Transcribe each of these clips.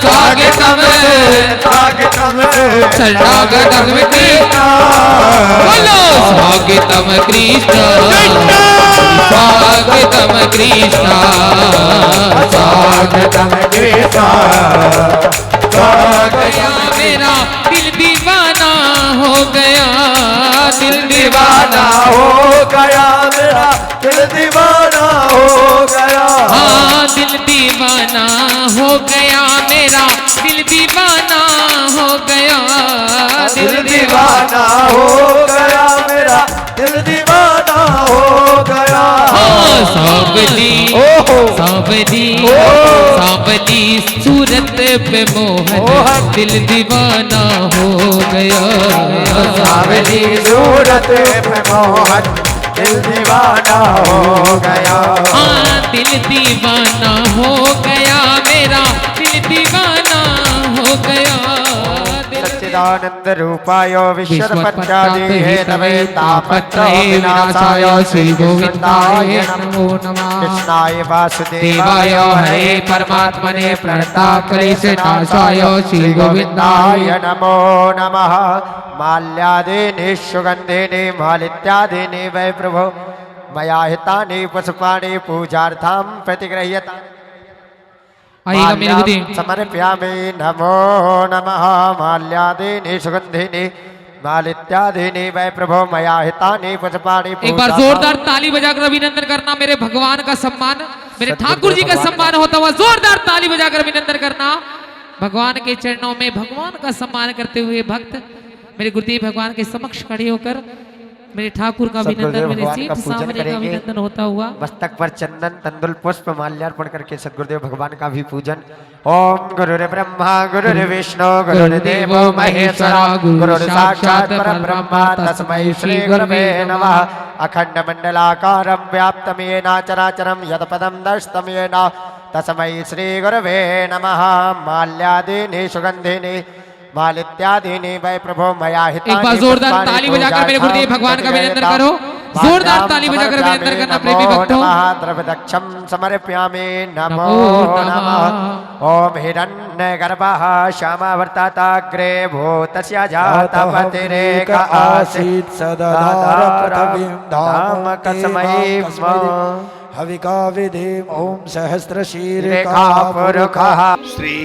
स्वागतम स्वागतम शरणागतम कृष्ण बोलो स्वागतम कृष्ण स्वागतम कृष्ण स्वागतम कृष्ण गया मेरा दिल दीवाना हो गया दिल दीवाना हो गया मेरा दिल दीवाना हो गया हाँ दिल दीवाना हो गया मेरा दिल दीवाना हो गया दिल दीवाना हो गया मेरा दिल दीवाना हो गया सांवली सांवली सांवली सूरत पे मोहन दिल दीवाना हो गया सांवली सूरत पे मोहन दिल दीवाना हो गया हाँ दिल दीवाना हो गया मेरा दिल दीवाना हो गया सच्चिदानंद रूपाय विश्वपत्यादि हेतवे तापत्रय विनाशाय श्री गोविंदाय नमो नमः कृष्णाय वासुदेवाय हरे परमात्मने प्रणताक्लेशनाशाय श्री गोविंदाय नमो नमः माल्यादीनि सुगंधिनि मालित्यादीनि वै प्रभो मया हितानि पुष्पाणि पूजार्थं प्रतिगृह्यतानि आइएगा मेरे बुद्धि समर्पयामि नमो नमः माल्यादीनि सुगंधिनि मालित्यादीनि वै प्रभो मया हितानि पुष्पाणि एक बार जोरदार ताली बजाकर अभिनंदन करना मेरे भगवान का सम्मान मेरे ठाकुर जी का सम्मान होता हुआ जोरदार ताली बजाकर अभिनंदन करना भगवान के चरणों में भगवान का सम्मान करते हुए भक्त मेरे गुरुदेव भगवान के समक्ष खड़े होकर मेरे ठाकुर का अभिनंदन मेरे सेठ सामने का अभिनंदन होता हुआ मस्तक पर चंदन तंदुल पुष्प माल्यार्पण करके सद्गुरुदेव भगवान का भी पूजन ओम गुरुर्ब्रह्मा गुरुर्विष्णु गुरुर्देवो महेश्वरा गुरु साक्षात् परब्रह्म तस्मै श्री गुरवे नमः अखंड मंडलाकारं व्याप्तं येन चराचरं यत्पदं दर्शितं येन तस्मै श्री गुरवे नमः माल्यादीनि सुगंधिनि मालित्यादीनि वै प्रभो मया हितानि एक बार जोरदार ताली बजाकर मेरे गुरुदेव भगवान का अभिनंदन करो जोरदार ताली बजाकर अभिनंदन करना प्रेमी भक्तों द्रव्यदक्षं समर्पयामि नमो नमः ओम हिरण्यगर्भः श्यामावर्ताताग्रे भूतस्य जातपतिरेक आसीत् सदा धाम कस्मै हविका विधि ओम सहस्रशीर्षा पुरुषः श्री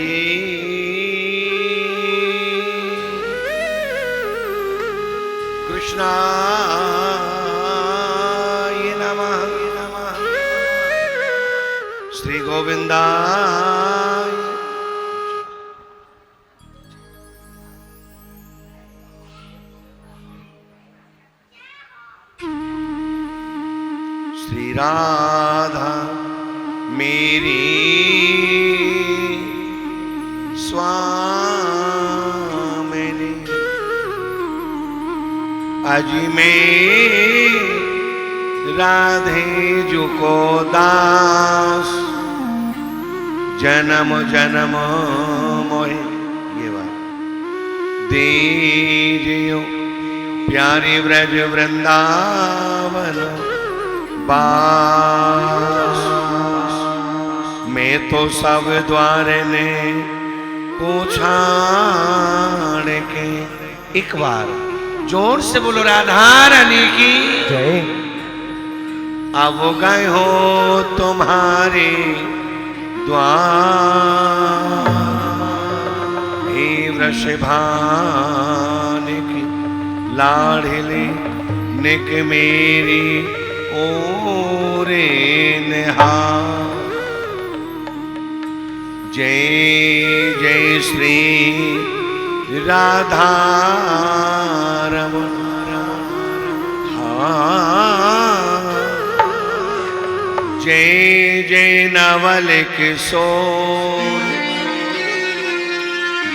कृष्णाय नमः श्री गोविंदाय श्री राधा मेरी स्वामिनी अजी में राधे जो को दास जन्म जन्म मोहे ये बात दीजियो प्यारी व्रज वृंदावन बास मैं तो सब द्वार ने पूछा के एक बार जोर से बोलो राधा रानी की जय अब गए हो तुम्हारे द्वार हे वृषभान की लाडली निक मेरी ओरे निहार जय जय श्री राधा रमण जय जय नवल किशोर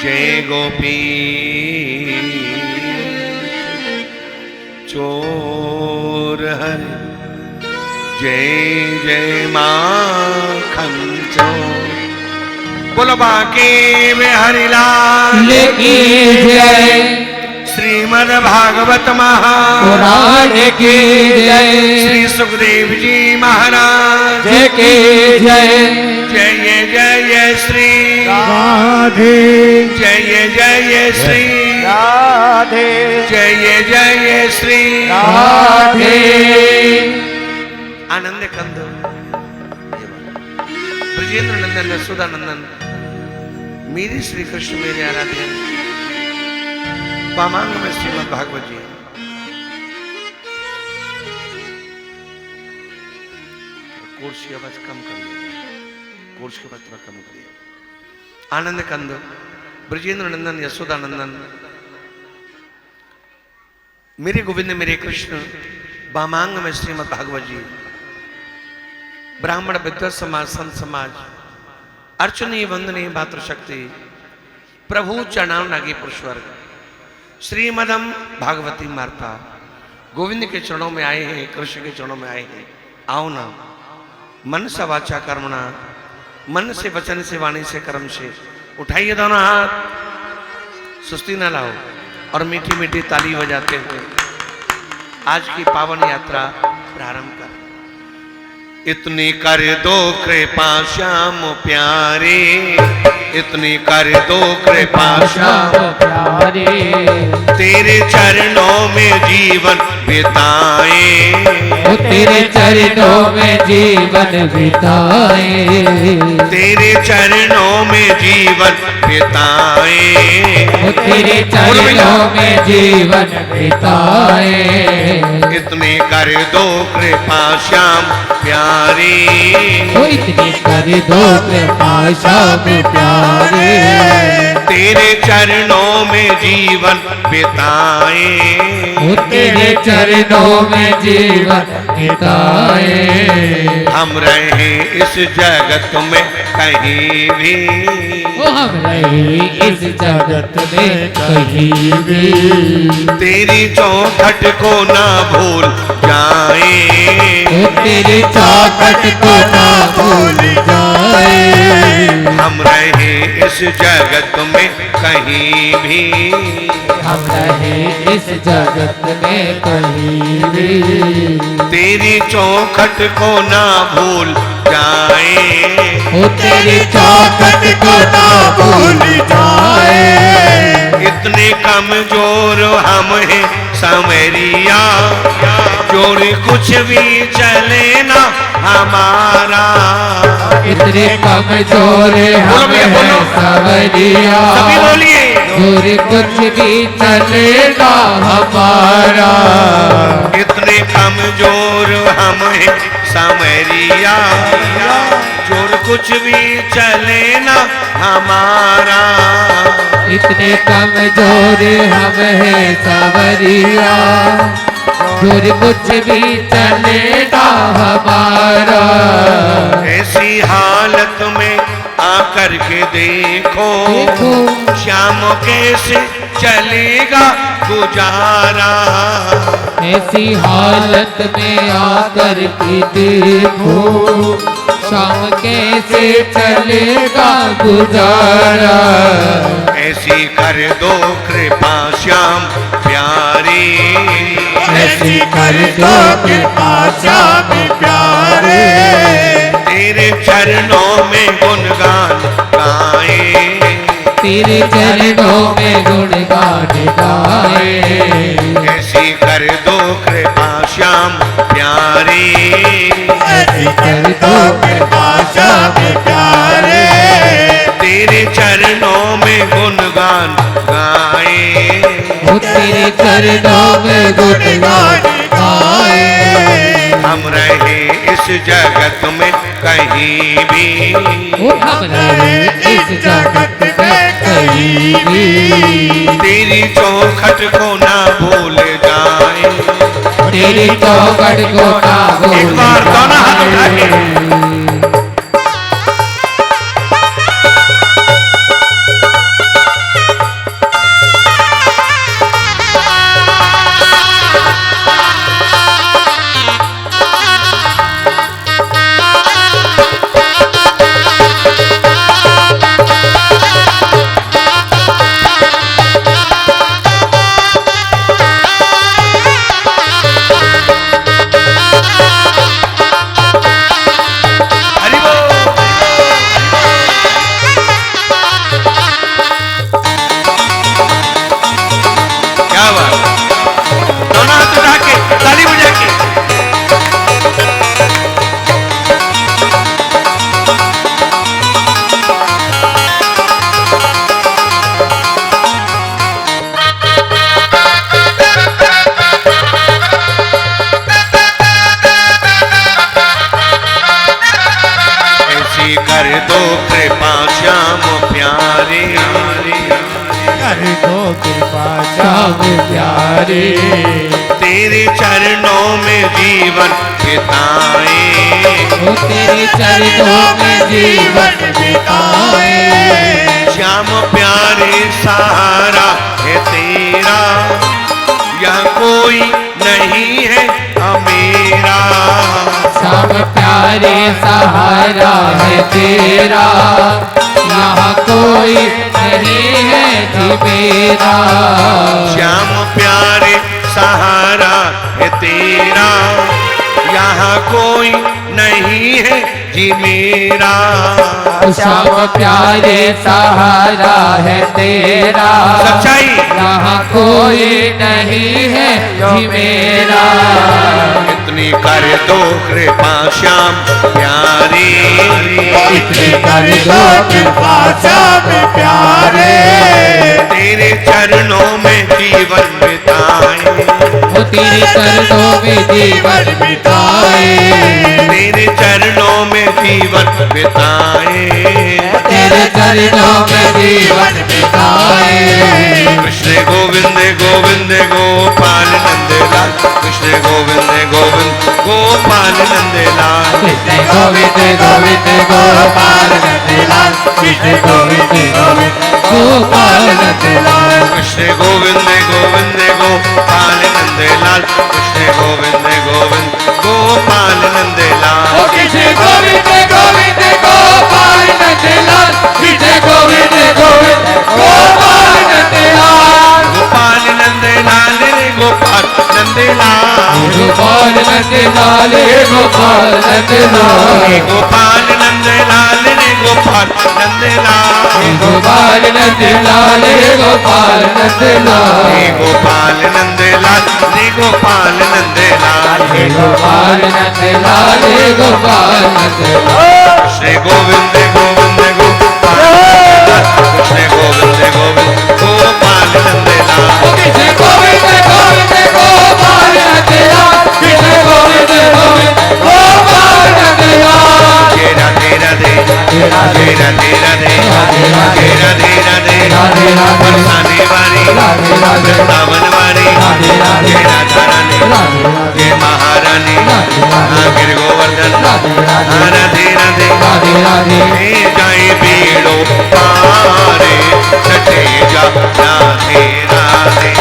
जय गोपी चोर हरि जय जय माखन चोर बोलो बाके में हरिलाल की जय श्रीमद् भागवत महापुराण की जय श्री सुखदेव जी महाराज की जय जय जय राधे जय जय श्री राधे जय जय श्री राधे। आनंद कंद ब्रजेंद्र नंदन यशोदा नंदन मेरे श्री कृष्ण मेरे आराध्य वामांग में श्रीमद् भागवत जी। कोर्स की आवाज कम कर लीजिए, कोर्स की आवाज थोड़ा कम करिए। आनंद कंद ब्रजेंद्र नंदन यशोदा नंदन मेरे गोविंद मेरे कृष्ण वामांग में श्रीमद् भागवत जी। ब्राह्मण विद्वत समाज संत समाज अर्चनीय वंदनीय भातृशक्ति प्रभु चरणाम नागी पुरुषवर्ग श्रीमदम भागवती मार्ता गोविंद के चरणों में आए हैं, कृष्ण के चरणों में आए हैं। आओ ना मन से वाचा कर्मणा, मन से वचन से वाणी से कर्म से उठाइए दोनों हाथ, सुस्ती ना लाओ और मीठी मीठी ताली बजाते हुए आज की पावन यात्रा प्रारंभ कर। इतनी कर दो कृपा श्याम प्यारे, इतनी कर दो कृपा श्याम प्यारे, तेरे चरणों में जीवन बिताए, तेरे चरणों में जीवन बिताए, तेरे चरणों में जीवन बिताए, तेरे चरणों में जीवन बिताए। इतने कर दो कृपा श्याम प्यारे, इतनी कर दो कृपा श्याम प्यारे, तेरे चरणों में जीवन बिताए, तेरे चरणों में जीवन बिताए। हम रहे इस जगत में कहीं भी, हम रहे इस जगत में कहीं भी, तेरी चौखट को ना भूल जाए, तेरी चौखट को ना भूल जाए। हम रहे इस जगत में कहीं भी, हम रहे इस जगत में कहीं भी, तेरी चौखट को ना भूल जाए, तेरी चौखट को ना भूल जाए। इतने कमजोर हम हैं समरिया, जोर कुछ भी चले ना हमारा, इतने कमजोर हम हैं सवरिया, सभी बोलिए, जोर कुछ भी चलेगा हमारा। इतने कमजोर हम हैं समरिया, जोर कुछ भी चले ना हमारा, इतने कमजोर हम हैं सवरिया, जोर कुछ भी चलेगा हमारा। ऐसी हालत में आकर के देखो, श्याम कैसे चलेगा गुजारा, ऐसी हालत में आकर के देखो, शाम कैसे चलेगा गुजारा। ऐसी कर दो कृपा श्याम प्यारे, ऐसी कर दो कृपा श्याम प्यारे, तेरे चरणों में गुणगान गाए, तेरे चरणों में गुणगान गाए। ऐसी कर दो कृपा श्याम प्यारे, ऐसी कर दो कृपा श्याम प्यारे, तेरे चरणों में गुणगान गाए, तेरे चरणों में गुणगान गाए। हम रहे इस जगत में कहीं भी, हम रहे इस जगत में कहीं भी, तेरी चौखट को ना भूल जाए, तेरी चौखट को ना भूल एक बार दोनों हाथ उठा के। कर दो कृपा श्याम प्यारे, कर दो कृपा श्याम प्यारे। तेरे चरणों में जीवन बिताए, वो तेरे चरणों में जीवन बिताए। श्याम प्यारे सहारा है तेरा, यह कोई नहीं है मेरा। श्याम प्यारे सहारा है तेरा, यहाँ कोई नहीं है जी मेरा। श्याम प्यारे सहारा है तेरा, यहाँ कोई नहीं है जी मेरा। श्याम प्यारे सहारा है तेरा, सच्चाई यहाँ कोई नहीं है जी मेरा। इतनी कर दो कृपा श्याम प्यारे, इतनी कर दो कृपा श्याम प्यारे। तेरे चरणों में जीवन बिताए, वो तेरे चरणों में जीवन बिताए। तेरे चरणों में जीवन बिताए, तेरे चरणों में जीवन बिताए। कृष्ण गोविंद गोविंद गोपाल नंदलाल, कृष्ण गोविंद गोविंद गोपाल नंदलाल, कृष्ण गोविंद गोविंद गोपाल नंदलाल, कृष्ण गोविंद गोविंद गोपाल नंदलाल, कृष्ण गोविंद गोविंद गोपाल नंदलाल, कृष्ण गोविंद गोविंद गोपाल नंदलाल, कृष्ण गोविंद गोविंद गोपाल नंदलाल, कृष्ण गोविंद गोविंद गोपाल नंदलाल, गोपाल नंदलाल रे गोपाल नंदलाल, गोपाल नंदलाल गोपाल नंदलाल, गोपाल नंदलाल रे गोपाल नंदलाल, गोपाल नंदलाल गोपाल नंदलाल, गोपाल नंदलाल रे गोपाल नंदलाल, गोपाल नंदलाल गोपाल नंदलाल। श्री गोविंद गोविंद गोपाल नंदलाल, कृष्ण गोविंद गोविंद गोपाल नंदलाल, कृष्ण गोविंद गोविंद गोपाल नंदलाल, कृष्ण गोविंद गोविंद गोपाल नंदलाल। जय राधे राधे, जय राधे राधे, जय राधे राधे, बरसाने वाली वृंदावन वाली, जय राधा रानी, जय महारानी, गिर गोवर्धन, राधे राधे, हे जाए बीड़ो पारे, सटे जा राधे राधे,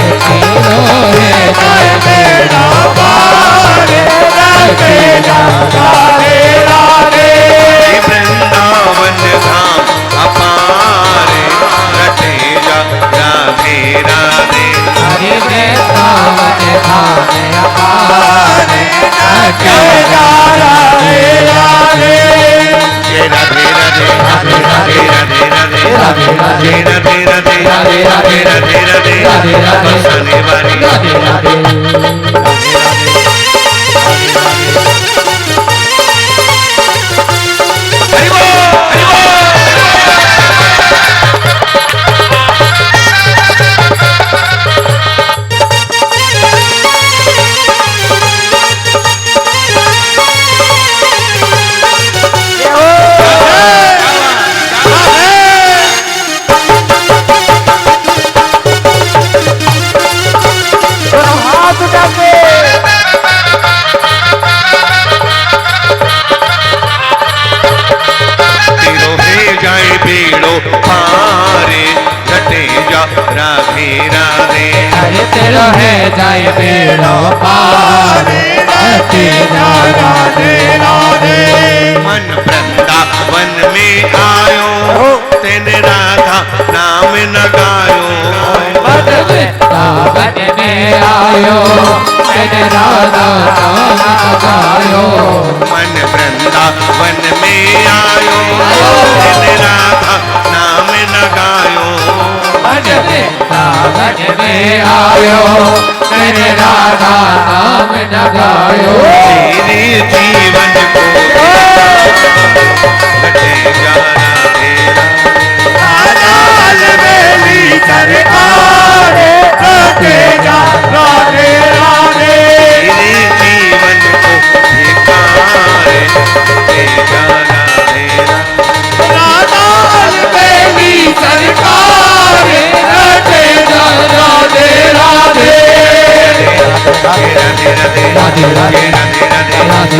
हे वृंदावन धाम अपारे, सटे जा राधे राधे, जय राधे राधे, राधे राधे राधे, जय राधे राधे, राधे राधे राधे, बरसाने वाली, हरि बोल, हरि दोनों हाथ उठा के तीरों में जाए बीड़ो पारे, घटे जा राधे राधे, हरे तेरो है जाए बेड़ो पार, तेरा राधे राधे। मन वृंदावन में आयो, तेने राधा नाम न गायो, मन वृंदावन में आयो, मैंने राधा नाम गायो। मन वृंदावन में आयो, तेने राधा नाम न गायो, मन वृंदावन में आयो, मैंने राधा नाम न गायो। तेरे जीवन को घटे जा राधे लाल बेली सरकारे, घटे जा राधे राधे। तेरे जीवन को भिखारे, घटे जा राधे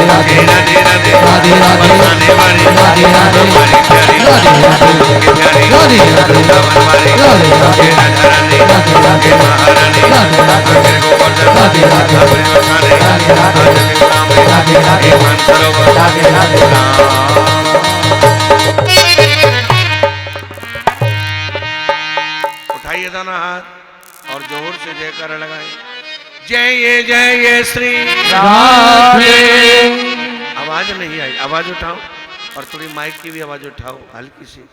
राधे राधे राधे राधे राधे बरसाने वाली राधे राधे हमारी प्यारी राधे राधे के प्यारी राधे राधे वृंदावन वाली राधे राधे राधा रानी राधे राधे महारानी राधे राधे आखिर गोवर्धन राधे राधे अपने बरसाने राधे राधे आज मिथिला में राधे राधे एक मानसरोवर राधे राधे उठाइए दोनों हाथ और जोर से जयकार लगाएं। जय ये श्री राधे आवाज नहीं आई, आवाज उठाओ और थोड़ी माइक की भी आवाज उठाओ हल्की सी।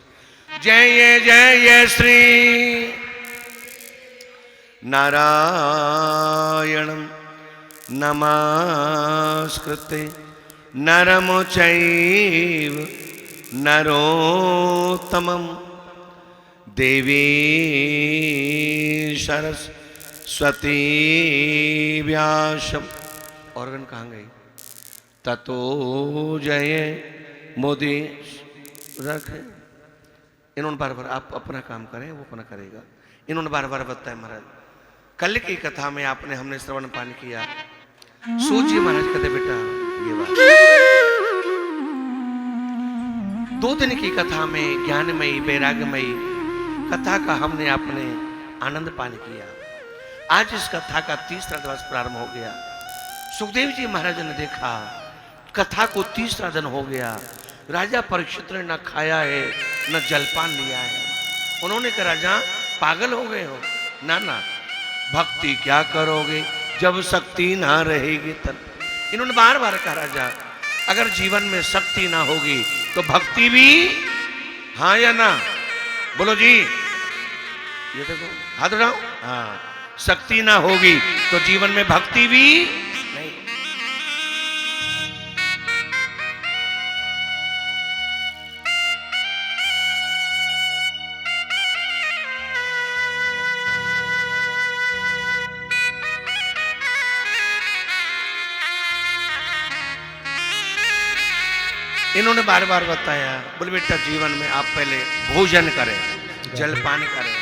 जय ये श्री नारायणं नमस्कृते नरं चैव नरोत्तमं देवी सरस्वती व्यासम। ऑर्गन कहाँ गई? ततो जय मोदी रखे। इन्होंने बार बार आप अपना काम करें, वो अपना करेगा। इन्होंने बार बार बताया महाराज, कल की कथा में आपने हमने श्रवण पान किया। सूजी महाराज कहते बेटा ये बात 2 दिन की कथा में ज्ञानमयी वैराग्यमयी कथा का हमने अपने आनंद पान किया। आज इस कथा का 30वां दिवस प्रारंभ हो गया। सुखदेव जी महाराज ने देखा कथा को 30वां दिन हो गया। राजा परीक्षित ने न खाया है न जलपान लिया है। उन्होंने कहा राजा पागल हो गए हो? ना ना, भक्ति क्या करोगे जब शक्ति ना रहेगी तब। इन्होंने बार बार कहा राजा अगर जीवन में शक्ति ना होगी तो भक्ति भी, हाँ या ना? बोलो जी, ये देखो हाथ उठाओ। हाँ, शक्ति ना होगी तो जीवन में भक्ति भी नहीं। इन्होंने बार बार बताया, बोले बेटा जीवन में आप पहले भोजन करें, जलपान करें।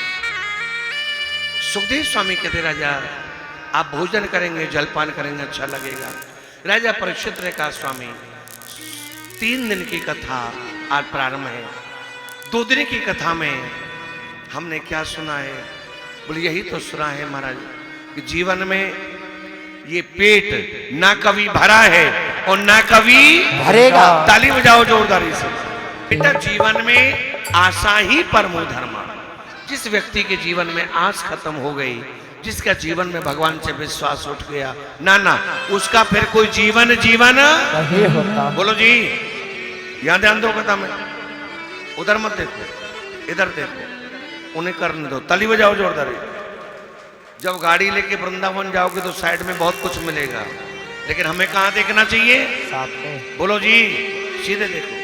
सुखदेव स्वामी कहते राजा आप भोजन करेंगे जलपान करेंगे अच्छा लगेगा। राजा परीक्षित ने कहा स्वामी 3 दिन की कथा आज प्रारंभ है, 2 दिन की कथा में हमने क्या सुना है? बोले यही तो सुना है महाराज कि जीवन में ये पेट ना कभी भरा है और ना कभी भरेगा। ताली बजाओ जोरदारी से। बेटा जीवन में आशा ही परमो धर्म। जिस व्यक्ति के जीवन में आस खत्म हो गई, जिसका जीवन में भगवान से विश्वास उठ गया, ना ना उसका फिर कोई जीवन नहीं होता। बोलो जी, यहां ध्यान दो कथा में, उधर मत देखो इधर देखो, उन्हें करने दो। ताली बजाओ जोरदारी। जब गाड़ी लेके वृंदावन जाओगे तो साइड में बहुत कुछ मिलेगा, लेकिन हमें कहां देखना चाहिए? साथ में। बोलो जी, सीधे देखो।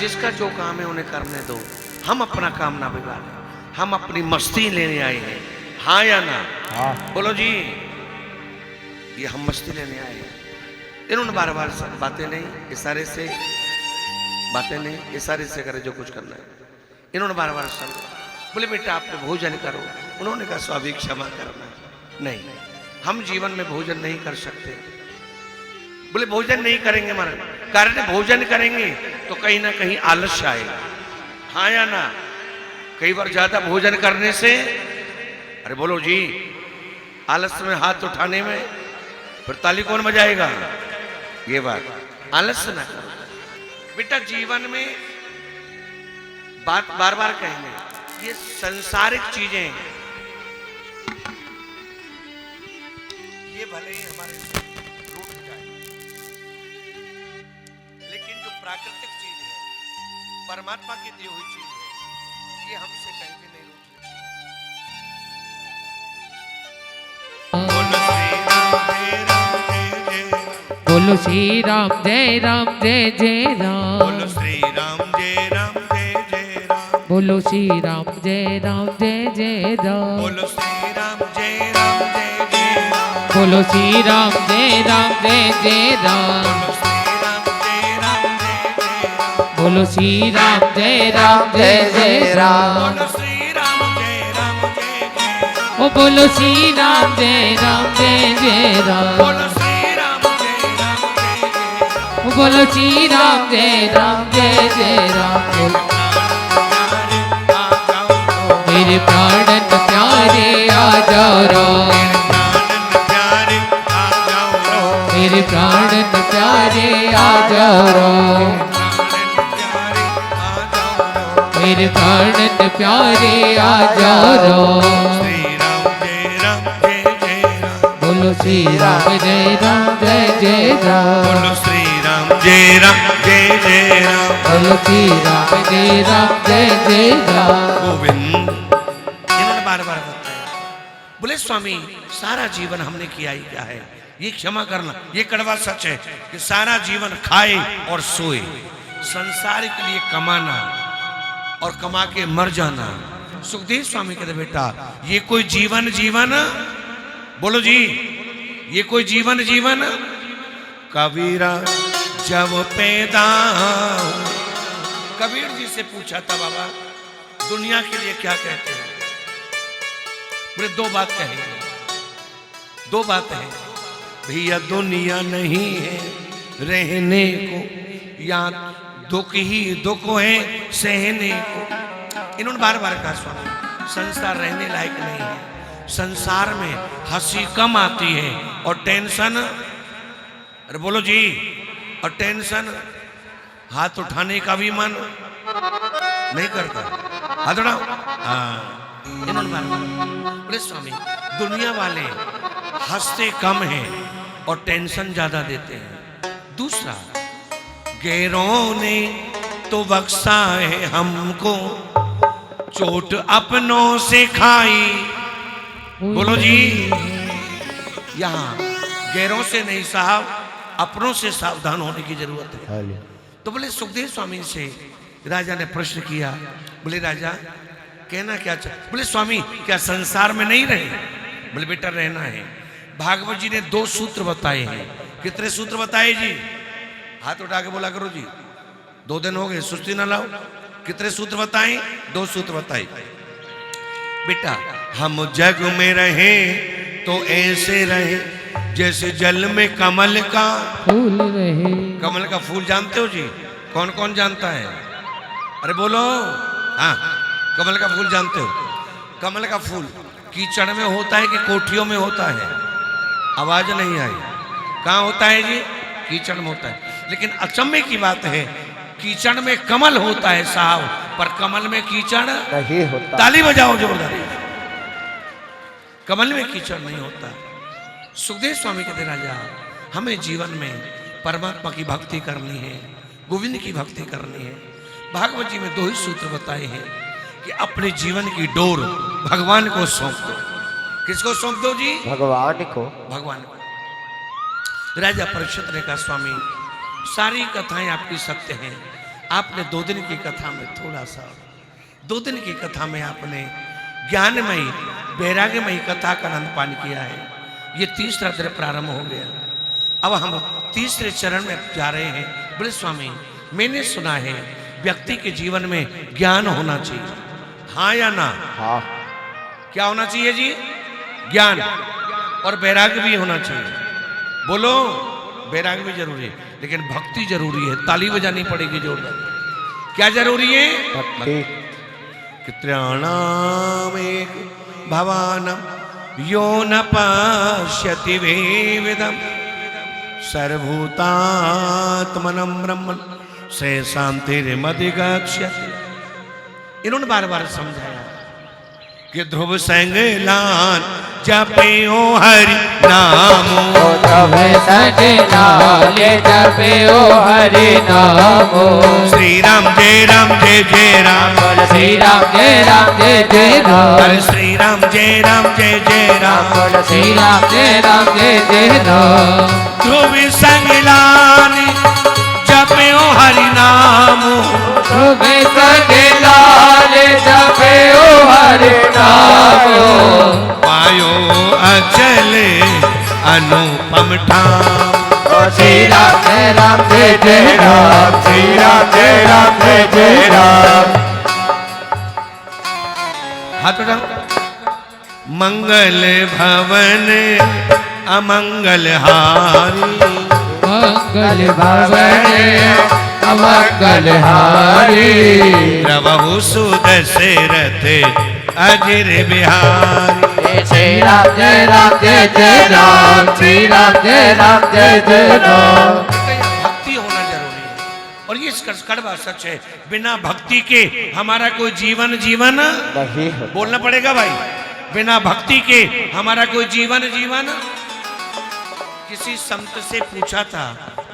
जिसका जो काम है उन्हें करने दो। हम अपना काम ना बिगाड़ें, हम अपनी मस्ती लेने आए हैं, हाँ या ना? हाँ। बोलो जी, ये हम मस्ती लेने आए हैं। इन्होंने बार बार बातें नहीं, इशारे से बातें नहीं, इशारे से करे जो कुछ करना है। इन्होंने बार बार समझा। बोले बेटा आपने भोजन करो। उन्होंने कहा स्वामी क्षमा करना। नहीं, हम जीवन में भोजन नहीं कर सकते। बोले भोजन नहीं करेंगे महाराज, कारण भोजन करेंगे तो कहीं ना कहीं आलस्य आएगा, हाँ या ना? कई बार ज्यादा भोजन करने से, अरे बोलो जी, आलस्य में हाथ उठाने में फिर ताली कौन बजाएगा? ये बात आलस्य ना करो बेटा। जीवन में बात बार बार कहेंगे, ये संसारिक चीजें हैं, ये भले ही हमारे रूठ जाए, लेकिन जो प्राकृतिक चीज है, परमात्मा की दी हुई चीज है, ये हमसे कहीं भी नहीं रूठ। बोलो श्री राम जय राम जय जय राम। बोलो श्री राम जय राम जय जय राम। बोलो श्री राम जय राम जय जय राम। बोलो श्री राम जय राम जय जय राम। बोलो श्री राम जय राम जय जय राम। बोलो श्री राम जय राम जय जय राम। बोलो श्री राम जय राम जय जय राम। बोलो श्री राम जय राम जय जय राम। ओ बोलो श्री राम जय राम जय जय राम। बोलो बोलो श्री राम जय राम बोलो मेरे प्राणन प्यारे आ जाओ रो मेरे प्राणन प्यारे आ जाओ रो मेरे प्राणन प्यारे आ जाओ रो बोलो श्री राम जय राम बोलो श्री राम जय राम बोलो श्री राम जय राम गोविंद। इन्होंने बार बार बताया, बोले स्वामी सारा जीवन हमने किया ही क्या है, ये क्षमा करना, ये कड़वा सच है कि सारा जीवन खाए और सोए, संसार के लिए कमाना और कमा के मर जाना। सुखदेव स्वामी कहते बेटा ये कोई जीवन बोलो जी, ये कोई जीवन कबीरा जब पैदा। कबीर जी से पूछा था बाबा दुनिया के लिए क्या कहते हैं, बोले दो बात कहेंगे, दो बात है भैया दुनिया नहीं है रहने को, यहाँ दुख ही दुख है सहने को। इन्होंने बार बार कहा स्वामी संसार रहने लायक नहीं है, संसार में हंसी कम आती है और टेंशन, अरे बोलो जी, और टेंशन हाथ उठाने का भी मन नहीं करता, हाथ उठाओ। हाँ इन्होंने बार बार बोले स्वामी दुनिया वाले हंसते कम हैं और टेंशन ज्यादा देते हैं। दूसरा गैरों ने तो बख्शा है हमको, चोट अपनों से खाई। बोलो जी, यहाँ गैरों से नहीं साहब, अपनों से सावधान होने की जरूरत है। तो बोले सुखदेव स्वामी से राजा ने प्रश्न किया, बोले राजा कहना क्या चाहते, बोले स्वामी क्या संसार में नहीं रहे, बोले बेटा रहना है। भागवत जी ने 2 सूत्र बताए हैं। कितने सूत्र बताए जी, हाथ उठा के बोला करो जी, 2 दिन हो गए सुस्ती ना लाओ। कितने सूत्र बताए, 2 सूत्र बताए। बेटा हम जग में रहे तो ऐसे रहे जैसे जल में कमल का फूल रहे। कमल का फूल जानते हो जी, कौन कौन जानता है, अरे बोलो। हाँ कमल का फूल जानते हो, कमल का फूल कीचड़ में होता है कि कोठियों में होता है, आवाज नहीं आई, कहाँ होता है जी, कीचड़ में होता है। लेकिन अचंभे की बात है कीचड़ में कमल होता है साहब, पर कमल में कीचड़ नहीं होता। ताली बजाओ जोरदार, कमल में कीचड़ नहीं होता। सुखदेव स्वामी कहते राजा हमें जीवन में परमात्मा की भक्ति करनी है, गोविंद की भक्ति करनी है। भागवत जी में 2 ही सूत्र बताए हैं कि अपने जीवन की डोर भगवान को सौंप दो। किसको सौंप दो जी, भगवान को। भगवान को। राजा परीक्षित ने कहा स्वामी सारी कथाएं आपकी सत्य हैं, आपने 2 दिन की कथा में थोड़ा सा, 2 दिन की कथा में आपने ज्ञानमयी वैराग्यमयी कथा का आनंद पान किया है। ये 3रा दिन प्रारंभ हो गया, अब हम 3रे चरण में जा रहे हैं। बोले स्वामी मैंने सुना है व्यक्ति के जीवन में ज्ञान होना चाहिए, हाँ या ना? हाँ। क्या होना चाहिए जी, ज्ञान, और वैराग्य भी होना चाहिए। बोलो वैराग्य भी जरूरी है, लेकिन भक्ति जरूरी है। ताली बजानी पड़ेगी जोरदार। क्या जरूरी है, भक्ति। त्रयाणाम एक भवानम यो न पश्यति वेदम सर्वभूतात्मनं ब्रह्मन् से शांतिर्मधिगच्छति। इन्होंने बार बार समझाया कि ध्रुव संगलान जपयो हरि नामो, ध्रुव संगलान जपयो हरि नामो। श्री राम जय राम, श्री राम जय राम जय राम, श्री राम जय राम, श्री राम जय राम। ध्रुव संगलान जपयो हरि नामो, ध्रुव संगलान जपयो हरि नामो। पायो अचल अनुपम ठाम। श्री राम जय राम जय राम, श्री राम जय राम जय राम। हाथ उठाओ। मंगल भवन अमंगल हारी, मंगल भवने अमंगल हारी। प्रभु सुदशरथ अजिर बिहारी। श्री राम जय राम जय जय राम, श्री राम जय राम जय जय राम। भक्ति होना जरूरी है और ये कड़वा सच है, बिना भक्ति के हमारा कोई जीवन नहीं होता। बोलना पड़ेगा भाई, बिना भक्ति के हमारा कोई जीवन किसी संत से पूछा था,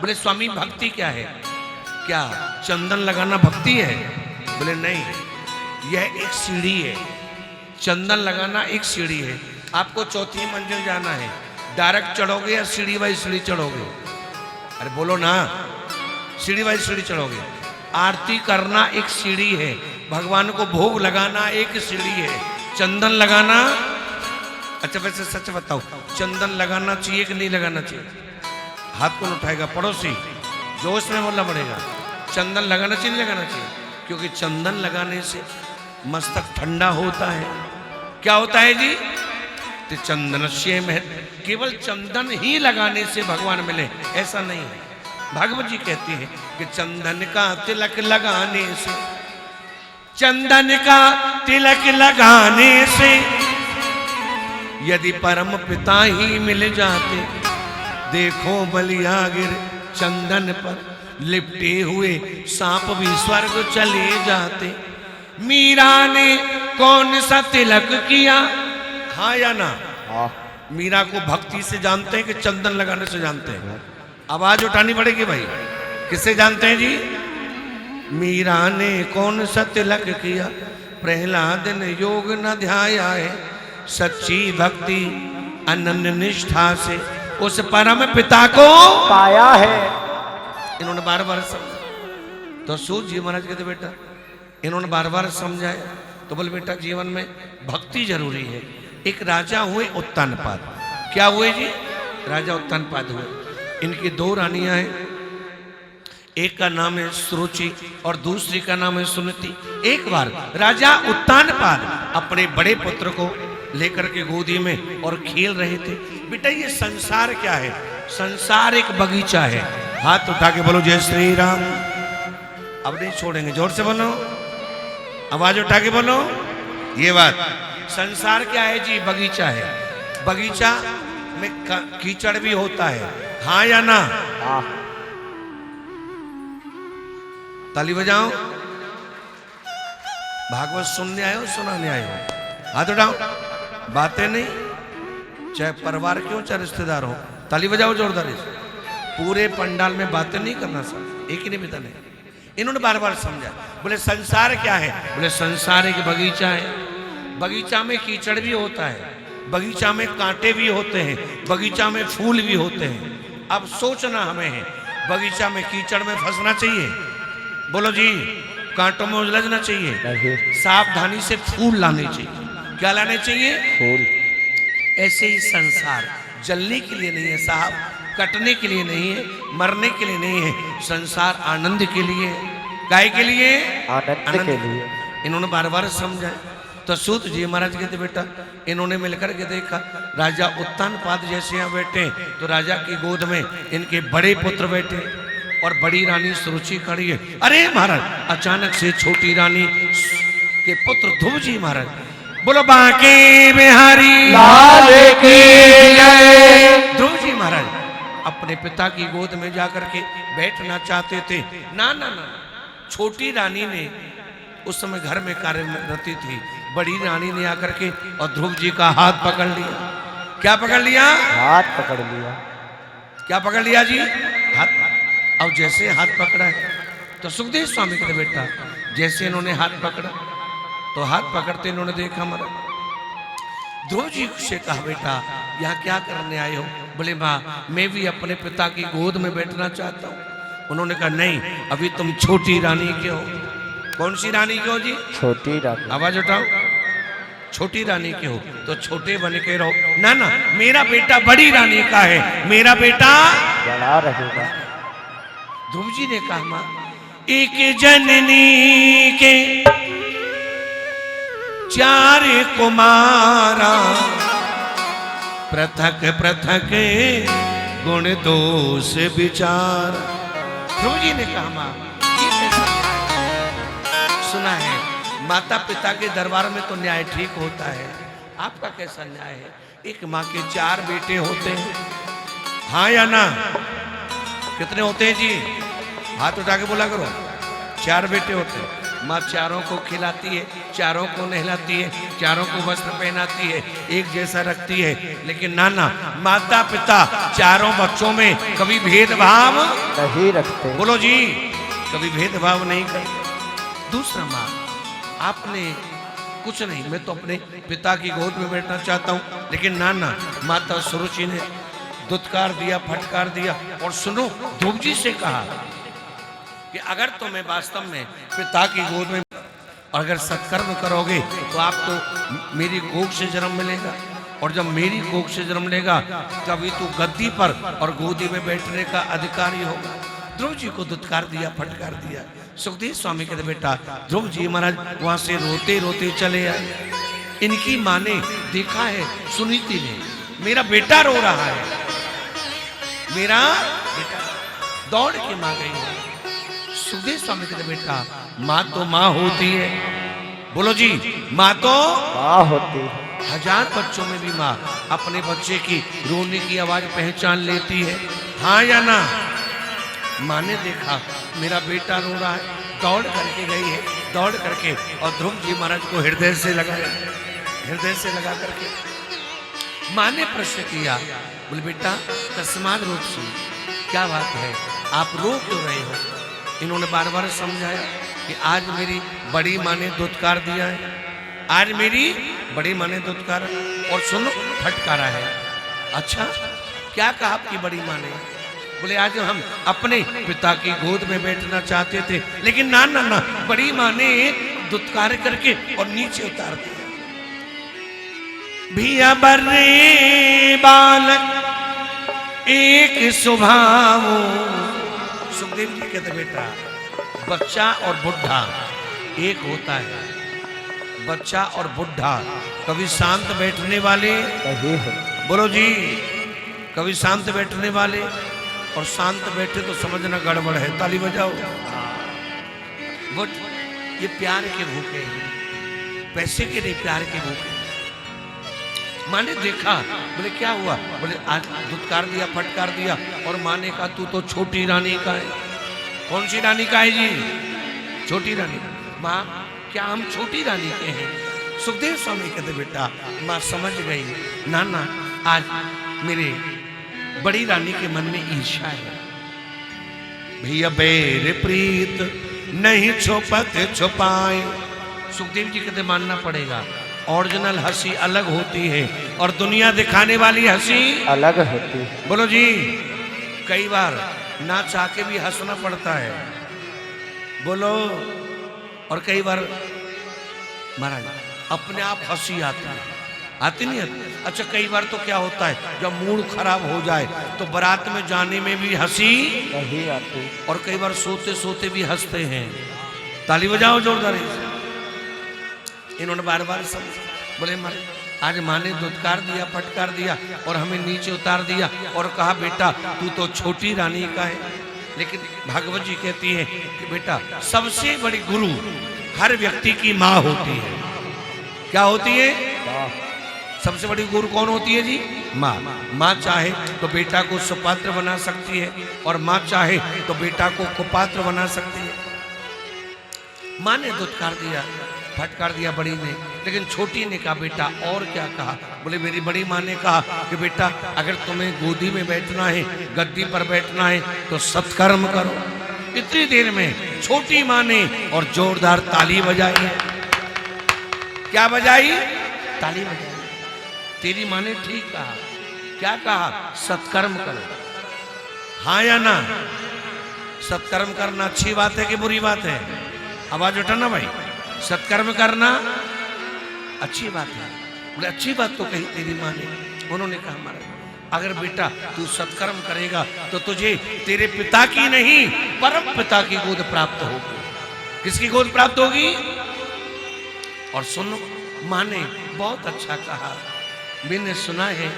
बोले स्वामी भक्ति क्या है? क्या चंदन लगाना भक्ति है? बोले नहीं, यह एक सीढ़ी है। चंदन लगाना एक सीढ़ी है। आपको चौथी मंजिल जाना है, डायरेक्ट चढ़ोगे या सीढ़ी बाई सीढ़ी चढ़ोगे? अरे बोलो ना, सीढ़ी बाई सीढ़ी चढ़ोगे। आरती करना एक सीढ़ी है, भगवान को भोग लगाना एक सीढ़ी है, चंदन लगाना। अच्छा वैसे सच बताओ, चंदन लगाना चाहिए कि नहीं लगाना चाहिए? हाथ कौन उठाएगा? पड़ोसी, जोश में बोलना पड़ेगा। चंदन लगाना चाहिए नहीं लगाना चाहिए? क्योंकि चंदन लगाने से मस्तक ठंडा होता है। क्या होता है जी? तो चंदनस्य में केवल चंदन ही लगाने से भगवान मिले ऐसा नहीं है। भागवत जी कहती है कि चंदन का तिलक लगाने से, चंदन का तिलक लगाने से यदि परम पिता ही मिल जाते, देखो बलिया गिर चंदन पर लिपटे हुए सांप भी स्वर्ग चले जाते। मीरा ने कौन सा तिलक किया? हाँ या ना? मीरा को भक्ति से जानते हैं कि चंदन लगाने से जानते हैं? आवाज उठानी पड़ेगी भाई, किससे जानते हैं जी? मीरा ने कौन सा तिलक किया? प्रहलाद ने योग न ध्याया है, सच्ची भक्ति अनन्य निष्ठा से उस परम पिता को पाया है। इन्होंने बार बार समझा तो सूत जी महाराज कहते बेटा, इन्होंने बार बार समझाया तो बोले बेटा जीवन में भक्ति जरूरी है। एक राजा हुए उत्तानपाद। क्या हुए जी? राजा उत्तानपाद हुए। इनकी दो रानियां हैं, एक का नाम है सुरुचि और दूसरी का नाम है सुनीति। एक बार राजा उत्तानपाद अपने बड़े पुत्र को लेकर के गोदी में और खेल रहे थे। बेटा ये संसार क्या है? संसार एक बगीचा है। हाथ उठा के बोलो जय श्री राम। अब नहीं छोड़ेंगे, जोर से बोलो, आवाज उठा के बोलो। ये बात, संसार क्या है जी? बगीचा है। बगीचा में कीचड़ भी होता है, हाँ या ना? ताली बजाओ। भागवत सुनने आए हो सुनाने आए हो? हाथ उठाओ। बातें नहीं, चाहे परिवार के हो चाहे रिश्तेदार हो, ताली बजाओ जोरदारी से। पूरे पंडाल में बातें नहीं करना सर, एक ही नहीं बिता नहीं। इन्होंने बार बार समझा। बोले संसार क्या है? बोले संसार एक बगीचा है। बगीचा में कीचड़ भी होता है, बगीचा में कांटे भी होते हैं, बगीचा में फूल भी होते हैं। अब सोचना हमें है, बगीचा में कीचड़ में फंसना चाहिए? बोलो जी, कांटों में उलझना चाहिए? सावधानी से फूल लाने चाहिए। क्या लाने चाहिए? फूल। ऐसे ही संसार जलने के लिए नहीं है साहब, कटने के लिए नहीं है, मरने के लिए नहीं है। संसार आनंद के लिए है। काय के लिए? आनंद के लिए। इन्होंने बार बार समझा तो सूत जी महाराज कहते बेटा, इन्होंने मिलकर के देखा राजा उत्तानपाद जैसे यहाँ बैठे तो राजा की गोद में इनके बड़े पुत्र बैठे और बड़ी रानी सुरुचि खड़ी है। अरे महाराज, अचानक से छोटी रानी के पुत्र ध्रुव जी महाराज, बोलो बांके बिहारी लाल की जय। ध्रुव जी महाराज अपने पिता की गोद में जाकर के बैठना चाहते थे। ना ना ना, छोटी रानी ने उस समय घर में कार्यरती थी। बड़ी रानी ने आकर के और ध्रुव जी का हाथ पकड़ लिया। क्या पकड़ लिया? हाथ पकड़ लिया। क्या पकड़ लिया जी? हाथ। अब जैसे हाथ पकड़ा है तो सुखदेव स्वामी कहते बेटा, जैसे इन्होंने हाथ पकड़ा तो हाथ पकड़ते इन्होंने देखा हमारा। ध्रुव जी से कहा बेटा यहाँ क्या करने आए हो? बोले माँ, मैं भी अपने पिता की गोद में बैठना चाहता हूँ। उन्होंने कहा नहीं, अभी तुम छोटी रानी के हो। कौन सी रानी के हो जी? छोटी रानी। आवाज उठाओ। छोटी रानी के हो तो छोटे बन के रहो। ना ना, मेरा बेटा बड़ी रानी का है, मेरा बेटा बड़ा रहेगा। ध्रुव जी ने कहा माँ, एक जननी के चार कुमारा, पृथक पृथक गुण दोष विचार। ध्रुव जी ने कहा माँ ये कैसा न्याय? सुना है माता पिता के दरबार में तो न्याय ठीक होता है, आपका कैसा न्याय है? एक माँ के 4 बेटे होते हैं, हाँ या ना? कितने होते हैं जी? हाथ उठा के बोला करो। 4 बेटे होते हैं। माँ चारों को खिलाती है, चारों को नहलाती है, चारों को वस्त्र पहनाती है, एक जैसा रखती है। लेकिन नाना माता पिता चारों बच्चों में कभी भेदभाव नहीं रखते। बोलो जी, कभी भेदभाव नहीं करते। दूसरा माँ आपने कुछ नहीं, मैं तो अपने पिता की गोद में बैठना चाहता हूँ, लेकिन नाना माता सुरुचि ने दुत्कार दिया, फटकार दिया। और सुनो ध्रुव जी से कहा कि अगर तुम्हें वास्तव में पिता की गोद में और अगर सत्कर्म करोगे तो आपको मेरी कोख से जन्म मिलेगा, और जब मेरी कोख से जन्म लेगा तभी तू गद्दी पर और गोदी में बैठने का अधिकारी होगा। ध्रुव जी को दुत्कार दिया, फटकार दिया। सुखदेव स्वामी कहते बेटा ध्रुव जी महाराज वहां से रोते रोते चले आए। इनकी माँ ने देखा है, सुनीति ने, मेरा बेटा रो रहा है, मेरा बेटा। दौड़ के माँ गई है। सुखदेव स्वामी कहते बेटा माँ तो माँ होती है। बोलो जी, माँ तो माँ होती है। 1000 बच्चों में भी माँ अपने बच्चे की रोने की आवाज पहचान लेती है, हाँ या ना? माँ ने देखा मेरा बेटा रो रहा है, दौड़ करके गई है, दौड़ करके और ध्रुव जी महाराज को हृदय से लगाया, हृदय से लगा करके माँ ने प्रश्न किया, बोले बेटा तस्माद रोत सुन, क्या बात है, आप रो क्यों रहे हो? इन्होंने बार बार समझाया कि आज मेरी बड़ी माँ ने दुत्कार दिया है, आज मेरी बड़ी माँ ने दुत्कारा और सुनो फटकारा है। अच्छा क्या कहा आपकी बड़ी माँ ने? बोले आज हम अपने पिता की गोद में बैठना चाहते थे, लेकिन ना ना ना, बड़ी माँ ने दुत्कार करके और नीचे उतार दिया। भिया बर्रे बालक एक स्वभाव। सुखदेव जी कहते बेटा बच्चा और बुढ़ा एक होता है, बच्चा और बुढ़ा कभी शांत बैठने वाले नहीं है। बोलो जी, कभी शांत बैठने वाले और शांत बैठे तो समझना गड़बड़ है, ताली बजाओ। वो ये प्यार के भूखे हैं, पैसे के नहीं, प्यार के भूखे। माँ ने देखा, बोले क्या हुआ? बोले आज दुत्कार दिया, फटकार दिया। और माँ ने कहा तू तो छोटी रानी का है। कौन सी रानी का है जी? छोटी रानी। माँ क्या हम छोटी रानी के हैं? सुखदेव स्वामी कहते बेटा माँ समझ गई, नाना आज मेरे बड़ी रानी के मन में ईर्ष्या है। भैया बेर प्रीत नहीं छुपत छुपाए। सुखदेव जी कहते मानना पड़ेगा, ओरिजिनल हंसी अलग होती है और दुनिया दिखाने वाली हंसी अलग होती है। बोलो जी, कई बार ना चाह के भी हंसना पड़ता है, बोलो। और कई बार महाराज अपने आप हंसी आती है, आती नहीं आती? अच्छा कई बार तो क्या होता है, जब मूड खराब हो जाए तो बारात में जाने में भी हंसी नहीं आती, और कई बार सोते सोते भी हंसते हैं। ताली बजाओ जोरदार। इन्होंने बार बार समझा, बोले मारे आज माँ ने दुत्कार दिया, फटकार दिया और हमें नीचे उतार दिया और कहा बेटा तू तो छोटी रानी का है। लेकिन भागवत जी कहती है कि बेटा सबसे बड़ी गुरु हर व्यक्ति की माँ होती है। क्या होती है? सबसे बड़ी गुरु कौन होती है जी? माँ। माँ चाहे तो बेटा को सुपात्र बना सकती है और माँ चाहे तो बेटा को कुपात्र बना सकती है। माँ ने दुत्कार दिया, फटकार दिया बड़ी ने, लेकिन छोटी ने कहा बेटा और क्या कहा? बोले मेरी बड़ी माँ ने कहा कि बेटा अगर तुम्हें गोदी में बैठना है, गद्दी पर बैठना है तो सत्कर्म करो। इतनी देर में छोटी माँ ने और जोरदार ताली बजाई है। क्या बजाई? ताली बजाई। तेरी माँ ने ठीक कहा। क्या कहा? सत्कर्म करो। हाँ या ना? सत्कर्म करना अच्छी बात है कि बुरी बात है? आवाज उठाना भाई। सत्कर्म करना अच्छी बात है। बोले अच्छी बात तो कही तेरी माँ ने। उन्होंने कहा महाराज अगर बेटा तू सत्कर्म करेगा तो तुझे तेरे पिता की नहीं परम पिता की गोद प्राप्त होगी। किसकी गोद प्राप्त होगी? और सुनो, माँ ने बहुत अच्छा कहा। मैंने सुना है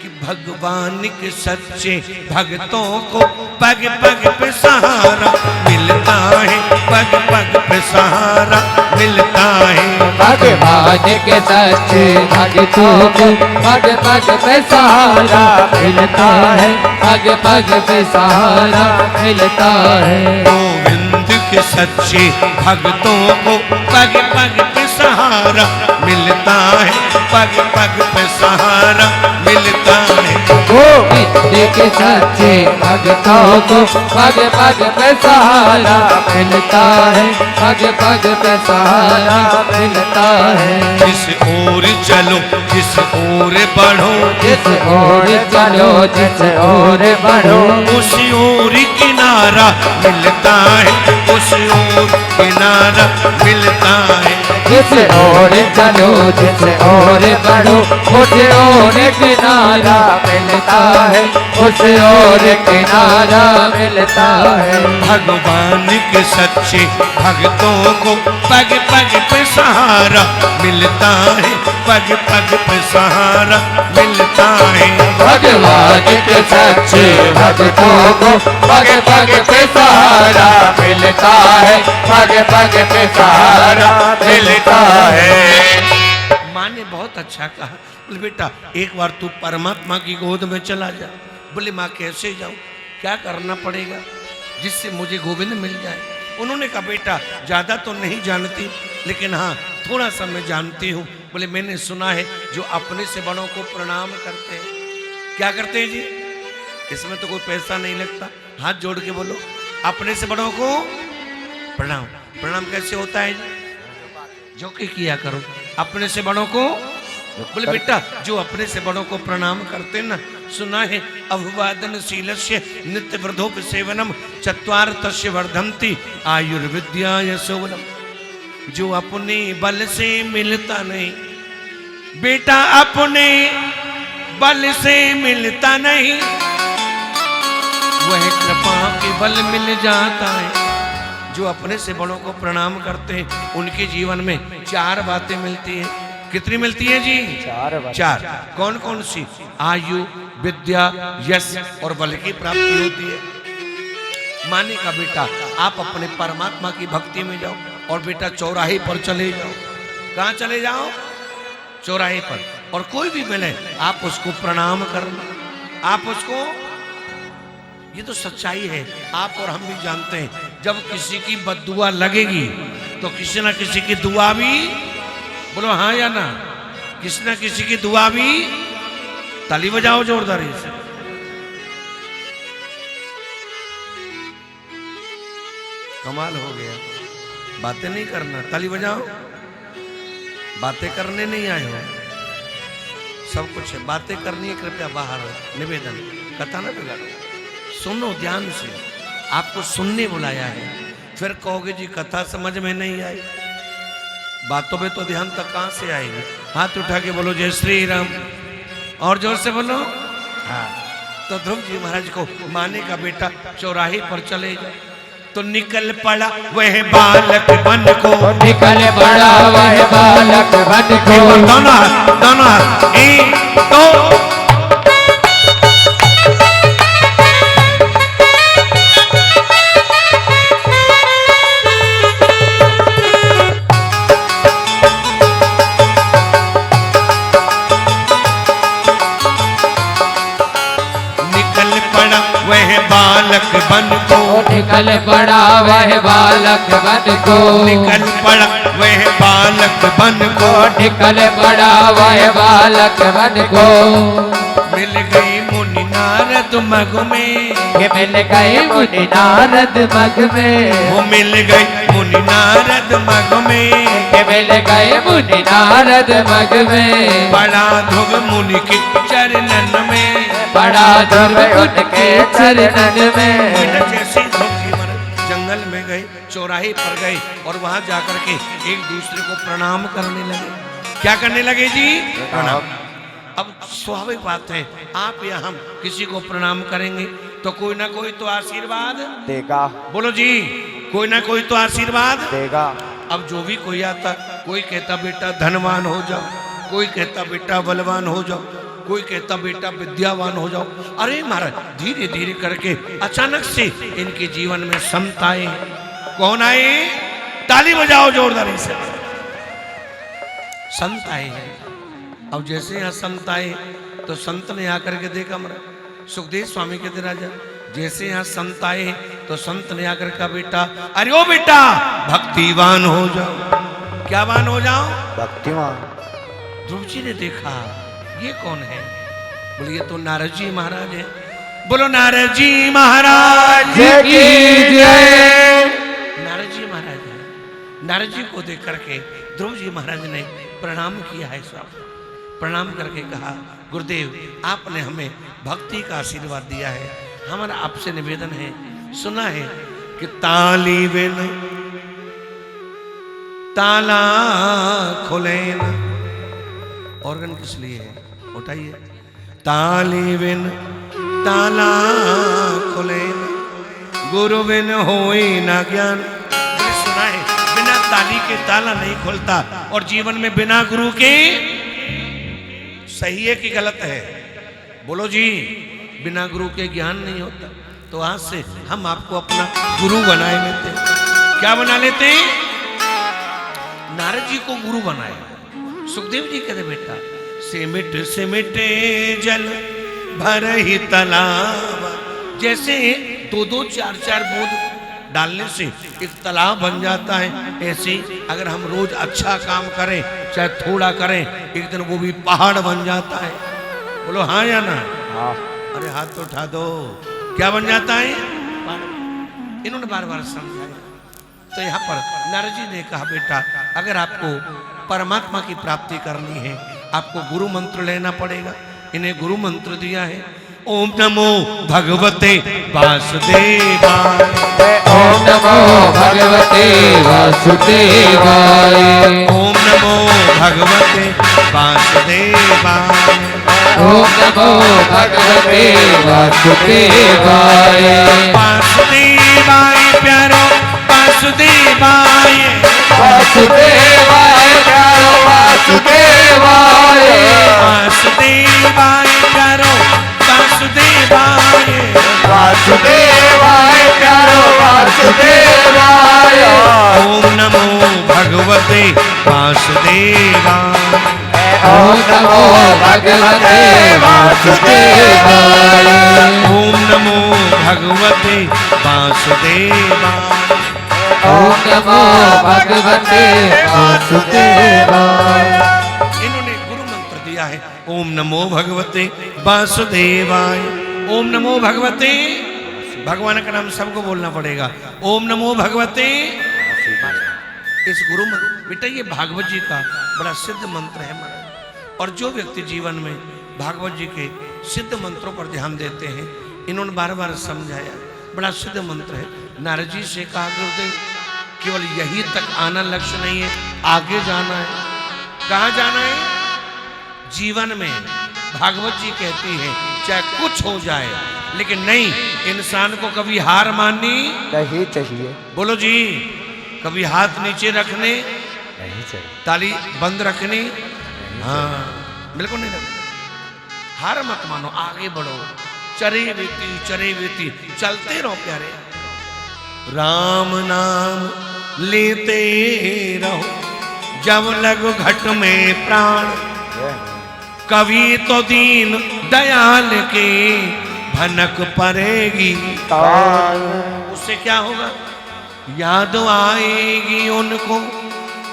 कि भगवान के सच्चे भक्तों को पग पग पे सहारा मिलता है, पग पग पे सहारा मिलता है। भगवान के सच्चे भक्तों को पग पग पे सहारा मिलता है, पग पग पे सहारा मिलता है। गोविंद के सच्चे भक्तों को पग पग पे सहारा मिलता है, पग पग पे सहारा मिलता है। गोविंद के सच्चे भक्तों को पग पग पे सहारा मिलता है, पग पग पे सहारा मिलता है। जिस ओर चलो जिस ओर बढ़ो, जिस ओर चलो जिस ओर बढ़ो, उस ओर किनारा मिलता है, उस ओर किनारा मिलता है। जिस ओर चलो जिस ओर बढ़ो, उस ओर किनारा मिलता है, उस ओर किनारा मिलता है। भगवान के सच्चे भक्तों को पग पग पे सहारा मिलता है, पग पग पे सहारा मिलता है। भगवान के सच्चे भक्तों को पग पग पे सहारा मिलता है, पग पग पे सहारा मिलता है। माँ ने बहुत अच्छा कहा, बोले बेटा एक बार तू परमात्मा की गोद में चला जा। बोले माँ कैसे जाऊँ, क्या करना पड़ेगा जिससे मुझे गोविंद मिल जाए। उन्होंने कहा बेटा ज़्यादा तो नहीं जानती, लेकिन हाँ थोड़ा सा मैं जानती हूँ। बोले मैंने सुना है जो अपने से बड़ों को प्रणाम करते हैं। क्या करते हैं जी? इसमें तो कोई पैसा नहीं लगता, हाथ जोड़ के बोलो अपने से बड़ों को प्रणाम। प्रणाम कैसे होता है जी? जो कि किया करो अपने से बड़ों को। बोले बेटा जो अपने से बड़ों को प्रणाम करते ना, सुना है अभिवादनशीलस्य नित्य वृद्धोप सेवनम चत्वार तस्य वर्धन्ति आयुर्विद्या यशोवनम। जो अपने बल से मिलता नहीं, बेटा अपने बल से मिलता नहीं, वह कृपा के बल मिल जाता है। जो अपने से बड़ों को प्रणाम करते हैं उनके जीवन में चार बातें मिलती हैं। कितनी मिलती है जी? चार। कौन कौन सी? आयु, विद्या, यश और बल की प्राप्ति होती है। माने का बेटा आप अपने परमात्मा की भक्ति में जाओ और बेटा चौराहे पर चले जाओ। कहाँ चले जाओ? चौराहे पर। और कोई भी मिले आप उसको प्रणाम करना, आप उसको, ये तो सच्चाई है, आप और हम भी जानते हैं। जब किसी की बद्दुआ लगेगी तो किसी ना किसी की दुआ भी, बोलो हाँ या ना, किसी ना किसी की दुआ भी, ताली बजाओ जोरदारी से। कमाल हो गया, बातें नहीं करना, ताली बजाओ। बातें करने नहीं आए हो, सब कुछ है, बातें करनी है, कृपया बाहर हो। निवेदन, कथा ना बिगाड़ो, सुनो ध्यान से, आपको सुनने बुलाया है। फिर कहोगे जी कथा समझ में नहीं आई, बातों में तो ध्यान तक कहां से आएगी। हाथ उठा के बोलो जय श्री राम, और जोर से बोलो। हाँ, तो ध्रुव जी महाराज को माने का बेटा चौराहे पर चले गए तो निकल पड़ा वह बालक बन को, निकल पड़ा वह बालक बन को। दोनों हाथ, एक दो। बालक बन को, निकल पड़ा वह बालक बन को, निकल पड़ा वह बालक बन को, निकल पड़ा वह बालक बन को। मिल गई मुनि नारद मग में, ये मिल गए मुनि नारद मग में, वो मिल गई मुनि नारद मग में, ये मिल गए मुनि नारद मग में। बड़ा ध्रुव मुनि के चरणन में, बड़ा ध्रुव उनके चरणन में। जैसे ध्रुव जी महाराज जंगल में गए, चौराहे पर गए और वहां जाकर के एक दूसरे को प्रणाम करने लगे। क्या करने लगे जी? प्रणाम। अब स्वाभाविक बात है, आप या हम किसी को प्रणाम करेंगे तो कोई ना कोई तो आशीर्वाद देगा। बोलो जी, कोई ना कोई तो आशीर्वाद देगा। अब जो भी कोई आता, कोई कहता बेटा धनवान हो जाओ, कोई कहता बेटा बलवान हो जाओ, कोई कहता बेटा विद्यावान हो जाओ। अरे महाराज धीरे धीरे करके अचानक से इनके जीवन में संत आए। कौन आए? ताली बजाओ जोरदारी से। संत आए हैं। अब जैसे यहाँ संत आए तो संत ने आकर के देखा महाराज, सुखदेव स्वामी कहते राजा जैसे यहाँ संत आए तो संत ने आकर कहा बेटा, अरे ओ बेटा भक्तिवान हो जाओ। क्या वान हो जाओ? भक्तिवान। ध्रुव जी ने देखा ये कौन है? बोले ये तो नारद जी महाराज है। बोलो नारद जी महाराज की जय। नारद जी महाराज है। नारद जी को देख करके ध्रुव जी महाराज ने प्रणाम किया है। सब प्रणाम करके कहा गुरुदेव आपने हमें भक्ति का आशीर्वाद दिया है, हमारा आपसे निवेदन है, सुना है कि ताली बिन ताला खुले न। ऑर्गन किस लिए है? उठाइए। ताली बिन ताला खुले न, गुरु बिन होई ना ज्ञान। सुना है बिना ताली के ताला नहीं खुलता, और जीवन में बिना गुरु के सही है कि गलत है? बोलो जी। बिना गुरु के ज्ञान नहीं होता। तो आज से हम आपको अपना गुरु बनाए लेते। क्या बना लेते? नारद जी को गुरु बनाए। सुखदेव जी कहते बेटा सिमिट सिमिटे जल भर ही तालाब। जैसे 2-2 4-4 बूंद डालने से एक तालाब बन जाता है, ऐसे अगर हम रोज अच्छा काम करें चाहे थोड़ा करें, एक दिन वो भी पहाड़ बन जाता है। बोलो हाँ या ना? हाँ। अरे हाथ तो उठा दो। क्या बन जाता है? इन्होंने बार बार समझाया। तो यहाँ पर नारद जी ने कहा बेटा अगर आपको परमात्मा की प्राप्ति करनी है आपको गुरु मंत्र लेना पड़ेगा। इन्हें गुरु मंत्र दिया है। ओम नमो भगवते वासुदेवाय। ओम नमो भगवते वासुदेवाय। ओम नमो भगवते वासुदेवाय। ओम नमो भगवते वासुदेवाय। वासुदेवाय प्यारो वासुदेवाय। वासुदेवाय प्यारो वासुदेवाय। वासुदेवाय प्यारो वासुदेवाय। वासुदेवाय प्यारो वासुदेवाय। ओम नमो भगवते वासुदेवाय। ओम नमो भगवते वासुदेवाय। ओम नमो भगवते वासुदेवाय। ओम नमो भगवते वासुदेवाय। इन्होंने गुरु मंत्र दिया है। ओम नमो भगवते वासुदेवाय। ओम नमो भगवते, भगवान का नाम सबको बोलना पड़ेगा। ओम नमो भगवते। इस गुरु मंत्र बेटा ये भागवत जी का बड़ा सिद्ध मंत्र है महाराज। और जो व्यक्ति जीवन में भागवत जी के सिद्ध मंत्रों पर ध्यान देते हैं, इन्होंने बार बार समझाया, बड़ा सिद्ध मंत्र है। नारद जी से कहा गुरुदेव केवल यही तक आना लक्ष्य नहीं है, आगे जाना है। कहाँ जाना है? जीवन में भागवत जी कहती है चाहे कुछ हो जाए लेकिन नहीं, इंसान को कभी हार माननी नहीं चाहिए। बोलो जी। कभी हाथ नीचे रखने, नहीं चाहिए। ताली बंद रखनी, हाँ बिल्कुल नहीं रखनी। हार मत मानो, आगे बढ़ो। चरे वेती चलते रहो प्यारे। राम नाम लेते रहो जब लगो घट में प्राण। कभी तो दीन दयाल के भनक पड़ेगी। उससे क्या होगा? याद आएगी उनको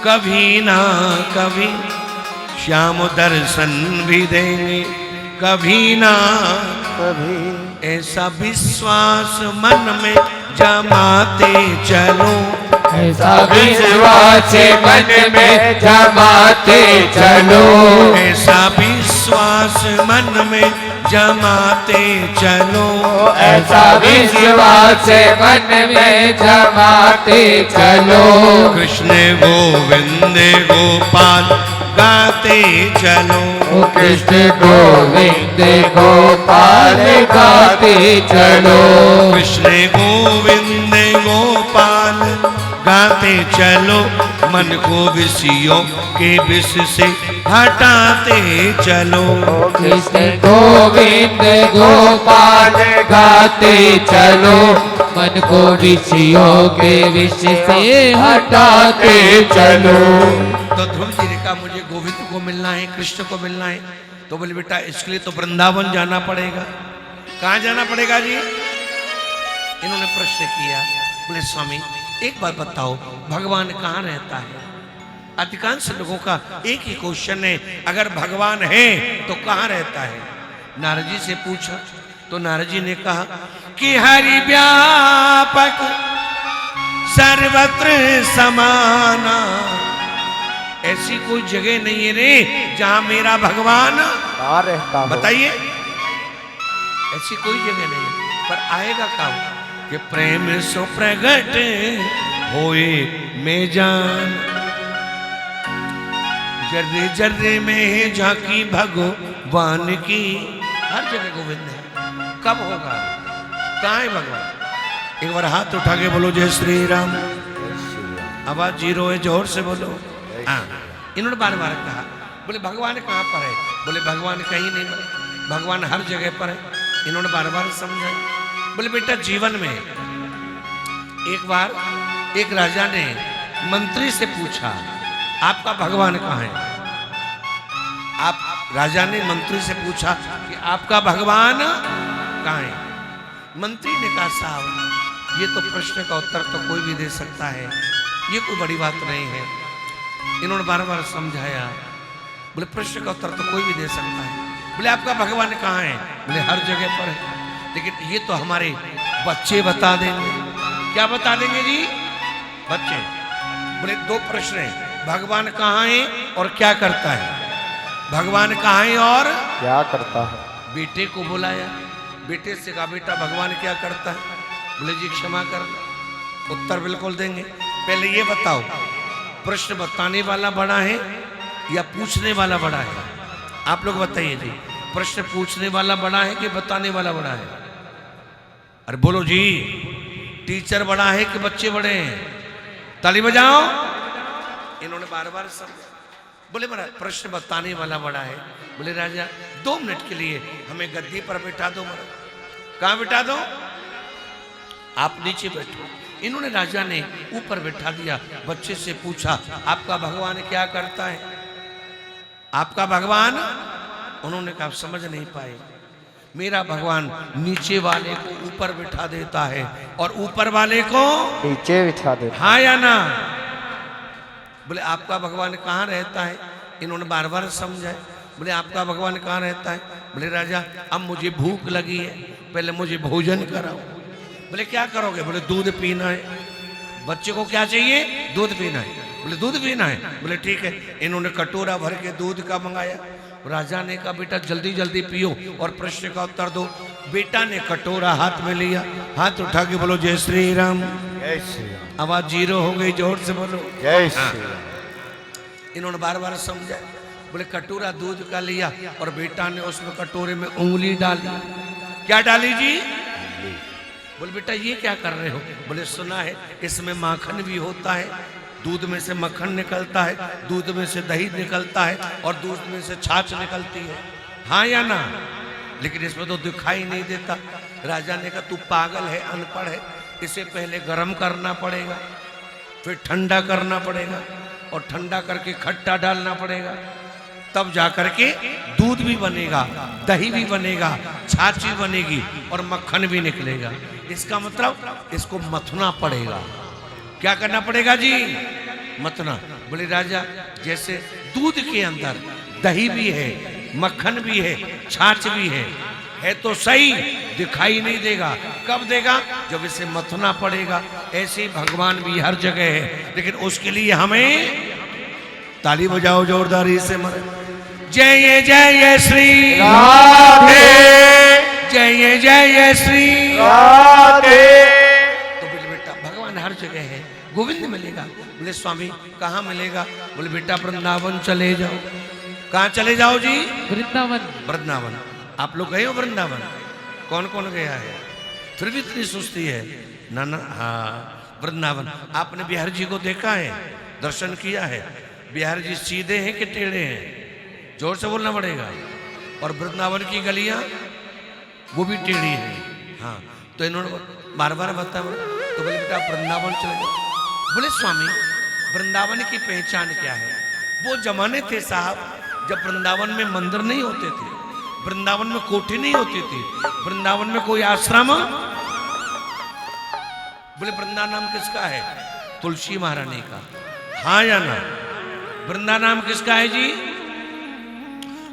कभी ना कभी, श्याम दर्शन भी देंगे कभी ना कभी। ऐसा विश्वास मन में जमाते चलो। ऐसा विश्वास मन में जमाते चलो। ऐसा विश्वास मन में जमाते चलो। ऐसा विश्वास मन में जमाते चलो। कृष्ण गोविंद गोपाल गाते चलो। कृष्ण गोविंद गोपाल गाते चलो। कृष्ण गोविंद गोपाल गाते चलो मन को विषयों के विष से हटाते चलो। कृष्ण गोविंद गोपाल गाते चलो मन को विषयों के विष से हटाते चलो। तो ध्रुव जी ने कहा मुझे गोविंद को मिलना है, कृष्ण को मिलना है। तो बोले बेटा इसके लिए तो वृंदावन जाना पड़ेगा। कहाँ जाना पड़ेगा जी? इन्होंने प्रश्न किया। बोले स्वामी एक बात बताओ, भगवान कहाँ रहता है? अधिकांश लोगों का एक ही क्वेश्चन है, अगर भगवान है तो कहाँ रहता है? नारद जी से पूछा तो नारद जी ने कहा कि हरि व्यापक सर्वत्र समाना। ऐसी कोई जगह नहीं है रे जहां मेरा भगवान कहाँ रहता हो? बताइए, ऐसी कोई जगह नहीं है। पर आएगा कब? कि प्रेम सो प्रगट होए में जान, जर्रे जर्रे में झांकी भगवान की। हर जगह गोविंद है। कब होगा? कहाँ है भगवान? एक बार हाथ उठा के बोलो जय श्री राम। आवाज जीरो है, जोर से बोलो। हाँ, इन्होंने बार बार कहा। बोले भगवान कहाँ पर है? बोले भगवान कहीं नहीं पर, भगवान हर जगह पर है। इन्होंने बार बार समझाया। बोले बेटा जीवन में एक बार एक राजा ने मंत्री से पूछा आपका भगवान कहाँ है? आप राजा ने मंत्री से पूछा कि आपका भगवान कहाँ है? मंत्री ने कहा साहब ये तो प्रश्न का उत्तर तो कोई भी दे सकता है, ये कोई बड़ी बात नहीं है। इन्होंने बार बार समझाया। बोले प्रश्न का उत्तर तो कोई भी दे सकता है। बोले आपका भगवान कहाँ है? बोले हर जगह पर है, लेकिन ये तो हमारे बच्चे बता देंगे। क्या बता देंगे जी? बच्चे। बोले दो प्रश्न है, भगवान कहाँ है और क्या करता है? भगवान कहाँ है और क्या करता है? बेटे को बुलाया। बेटे से कहा बेटा भगवान क्या करता है? बोले जी क्षमा करना। उत्तर बिल्कुल देंगे। पहले ये बताओ प्रश्न बताने वाला बड़ा है या पूछने वाला बड़ा है? आप लोग बताइए जी, प्रश्न पूछने वाला बड़ा है कि बताने वाला बड़ा है? अरे बोलो जी, टीचर बड़ा है कि बच्चे बड़े हैं? ताली बजाओ। इन्होंने बार बार समझा। बोले महाराज प्रश्न बताने वाला बड़ा है। बोले राजा 2 मिनट के लिए हमें गद्दी पर बैठा दो महाराज। कहाँ बैठा दो? आप नीचे बैठो। इन्होंने राजा ने ऊपर बैठा दिया। बच्चे से पूछा आपका भगवान क्या करता है? आपका भगवान? उन्होंने कहा समझ नहीं पाए। मेरा भगवान नीचे वाले को ऊपर बिठा देता है और ऊपर वाले को नीचे बिठा देता। हाँ या ना? बोले आपका भगवान कहाँ रहता है? इन्होंने बार बार समझाया। बोले आपका भगवान कहाँ रहता है? बोले राजा अब मुझे भूख लगी है, पहले मुझे भोजन कराओ। बोले क्या करोगे? बोले दूध पीना है। बच्चे को क्या चाहिए? दूध पीना है। बोले दूध पीना है। बोले ठीक है। इन्होंने कटोरा भर के दूध का मंगाया। राजा ने कहा बेटा जल्दी जल्दी पियो और प्रश्न का उत्तर दो। बेटा ने कटोरा हाथ में लिया, हाथ उठा के बोलो जय श्री राम। जय श्री राम। आवाज जीरो हो गई, जोर से बोलो जय श्री राम। इन्होंने बार बार समझा। बोले कटोरा दूध का लिया और बेटा ने उसमें कटोरे में उंगली डाली। क्या डाली जी? बोले बेटा ये क्या कर रहे हो? बोले सुना है इसमें माखन भी होता है, दूध में से मक्खन निकलता है, दूध में से दही निकलता है और दूध में से छाछ निकलती है। हाँ या ना? लेकिन इसमें तो दिखाई नहीं देता। राजा ने कहा तू पागल है, अनपढ़ है, इसे पहले गर्म करना पड़ेगा, फिर ठंडा करना पड़ेगा और ठंडा करके खट्टा डालना पड़ेगा, तब जाकर के दूध भी बनेगा, दही भी बनेगा, छाछ भी बनेगी और मक्खन भी निकलेगा। इसका मतलब इसको मथना पड़ेगा। क्या करना पड़ेगा जी? मतना। बोले राजा जैसे दूध के अंदर दही भी है, मक्खन भी है, छाछ भी है तो सही, दिखाई नहीं देगा। कब देगा? जब इसे मथना पड़ेगा। ऐसे भगवान भी हर जगह है, लेकिन उसके लिए हमें ताली बजाओ जोरदारी से मरे। जय जय श्री राधे जय जय श्री राधे। तो बोले बेटा भगवान हर जगह है, गोविंद मिलेगा। बोले स्वामी कहाँ मिलेगा? बोले बेटा वृंदावन चले जाओ। कहाँ चले जाओ जी? वृंदावन। वृंदावन। आप लोग गए हो वृंदावन? कौन कौन गया है? फिर भी इतनी सुस्ती है ना? हाँ वृंदावन। आपने बिहार जी को देखा है, दर्शन किया है? बिहार जी सीधे हैं कि टेढ़े हैं? जोर से बोलना पड़ेगा। और वृंदावन की गलियां वो भी टेढ़ी है। हाँ, तो इन्होंने बार बार बताया, तो बोले बेटा वृंदावन चले जाओ। बोले स्वामी वृंदावन की पहचान क्या है? वो जमाने थे साहब जब वृंदावन में मंदिर नहीं होते थे, वृंदावन में कोठी नहीं होती थी, वृंदावन में कोई आश्रम। बोले वृंदा नाम किसका है? तुलसी महारानी का। हाँ या ना? वृंदा नाम किसका है जी?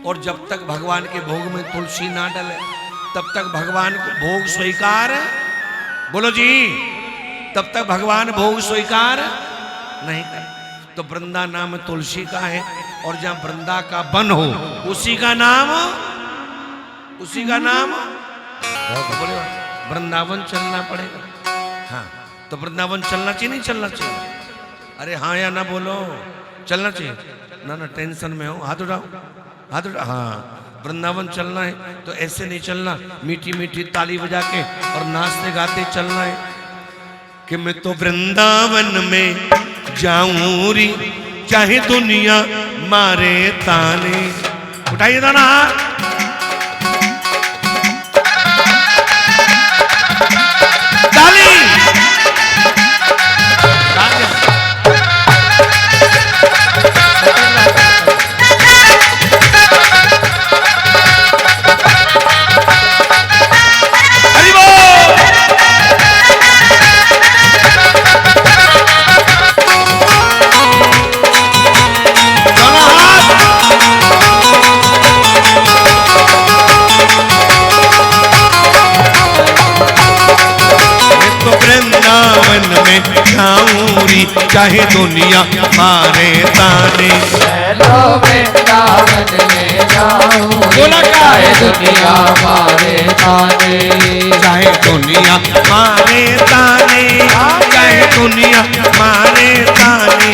और जब तक भगवान के भोग में तुलसी ना डले तब तक भगवान को भोग स्वीकार, बोलो जी, तब तक भगवान भोग स्वीकार नहीं कर। तो वृंदा नाम तुलसी का है, और जहां वृंदा का वन हो उसी का नाम बोले वृंदावन चलना पड़ेगा। हाँ, तो वृंदावन चलना चाहिए नहीं चलना चाहिए? अरे हाँ या ना बोलो, चलना चाहिए ना? ना टेंशन में हो, हाथ उठाओ, हाथ उठाओ। हाँ, वृंदावन चलना है तो ऐसे नहीं चलना, मीठी मीठी ताली बजा के और नाचते गाते चलना है कि मैं तो वृंदावन में जाऊं री, चाहे दुनिया मारे ताने। उठाइए ना ताली। चाहे दुनिया मारे ताने। वृंदावन में जाऊं, चाहे दुनिया मारे ताने, चाहे दुनिया मारे ताने, चाहे दुनिया मारे ताने,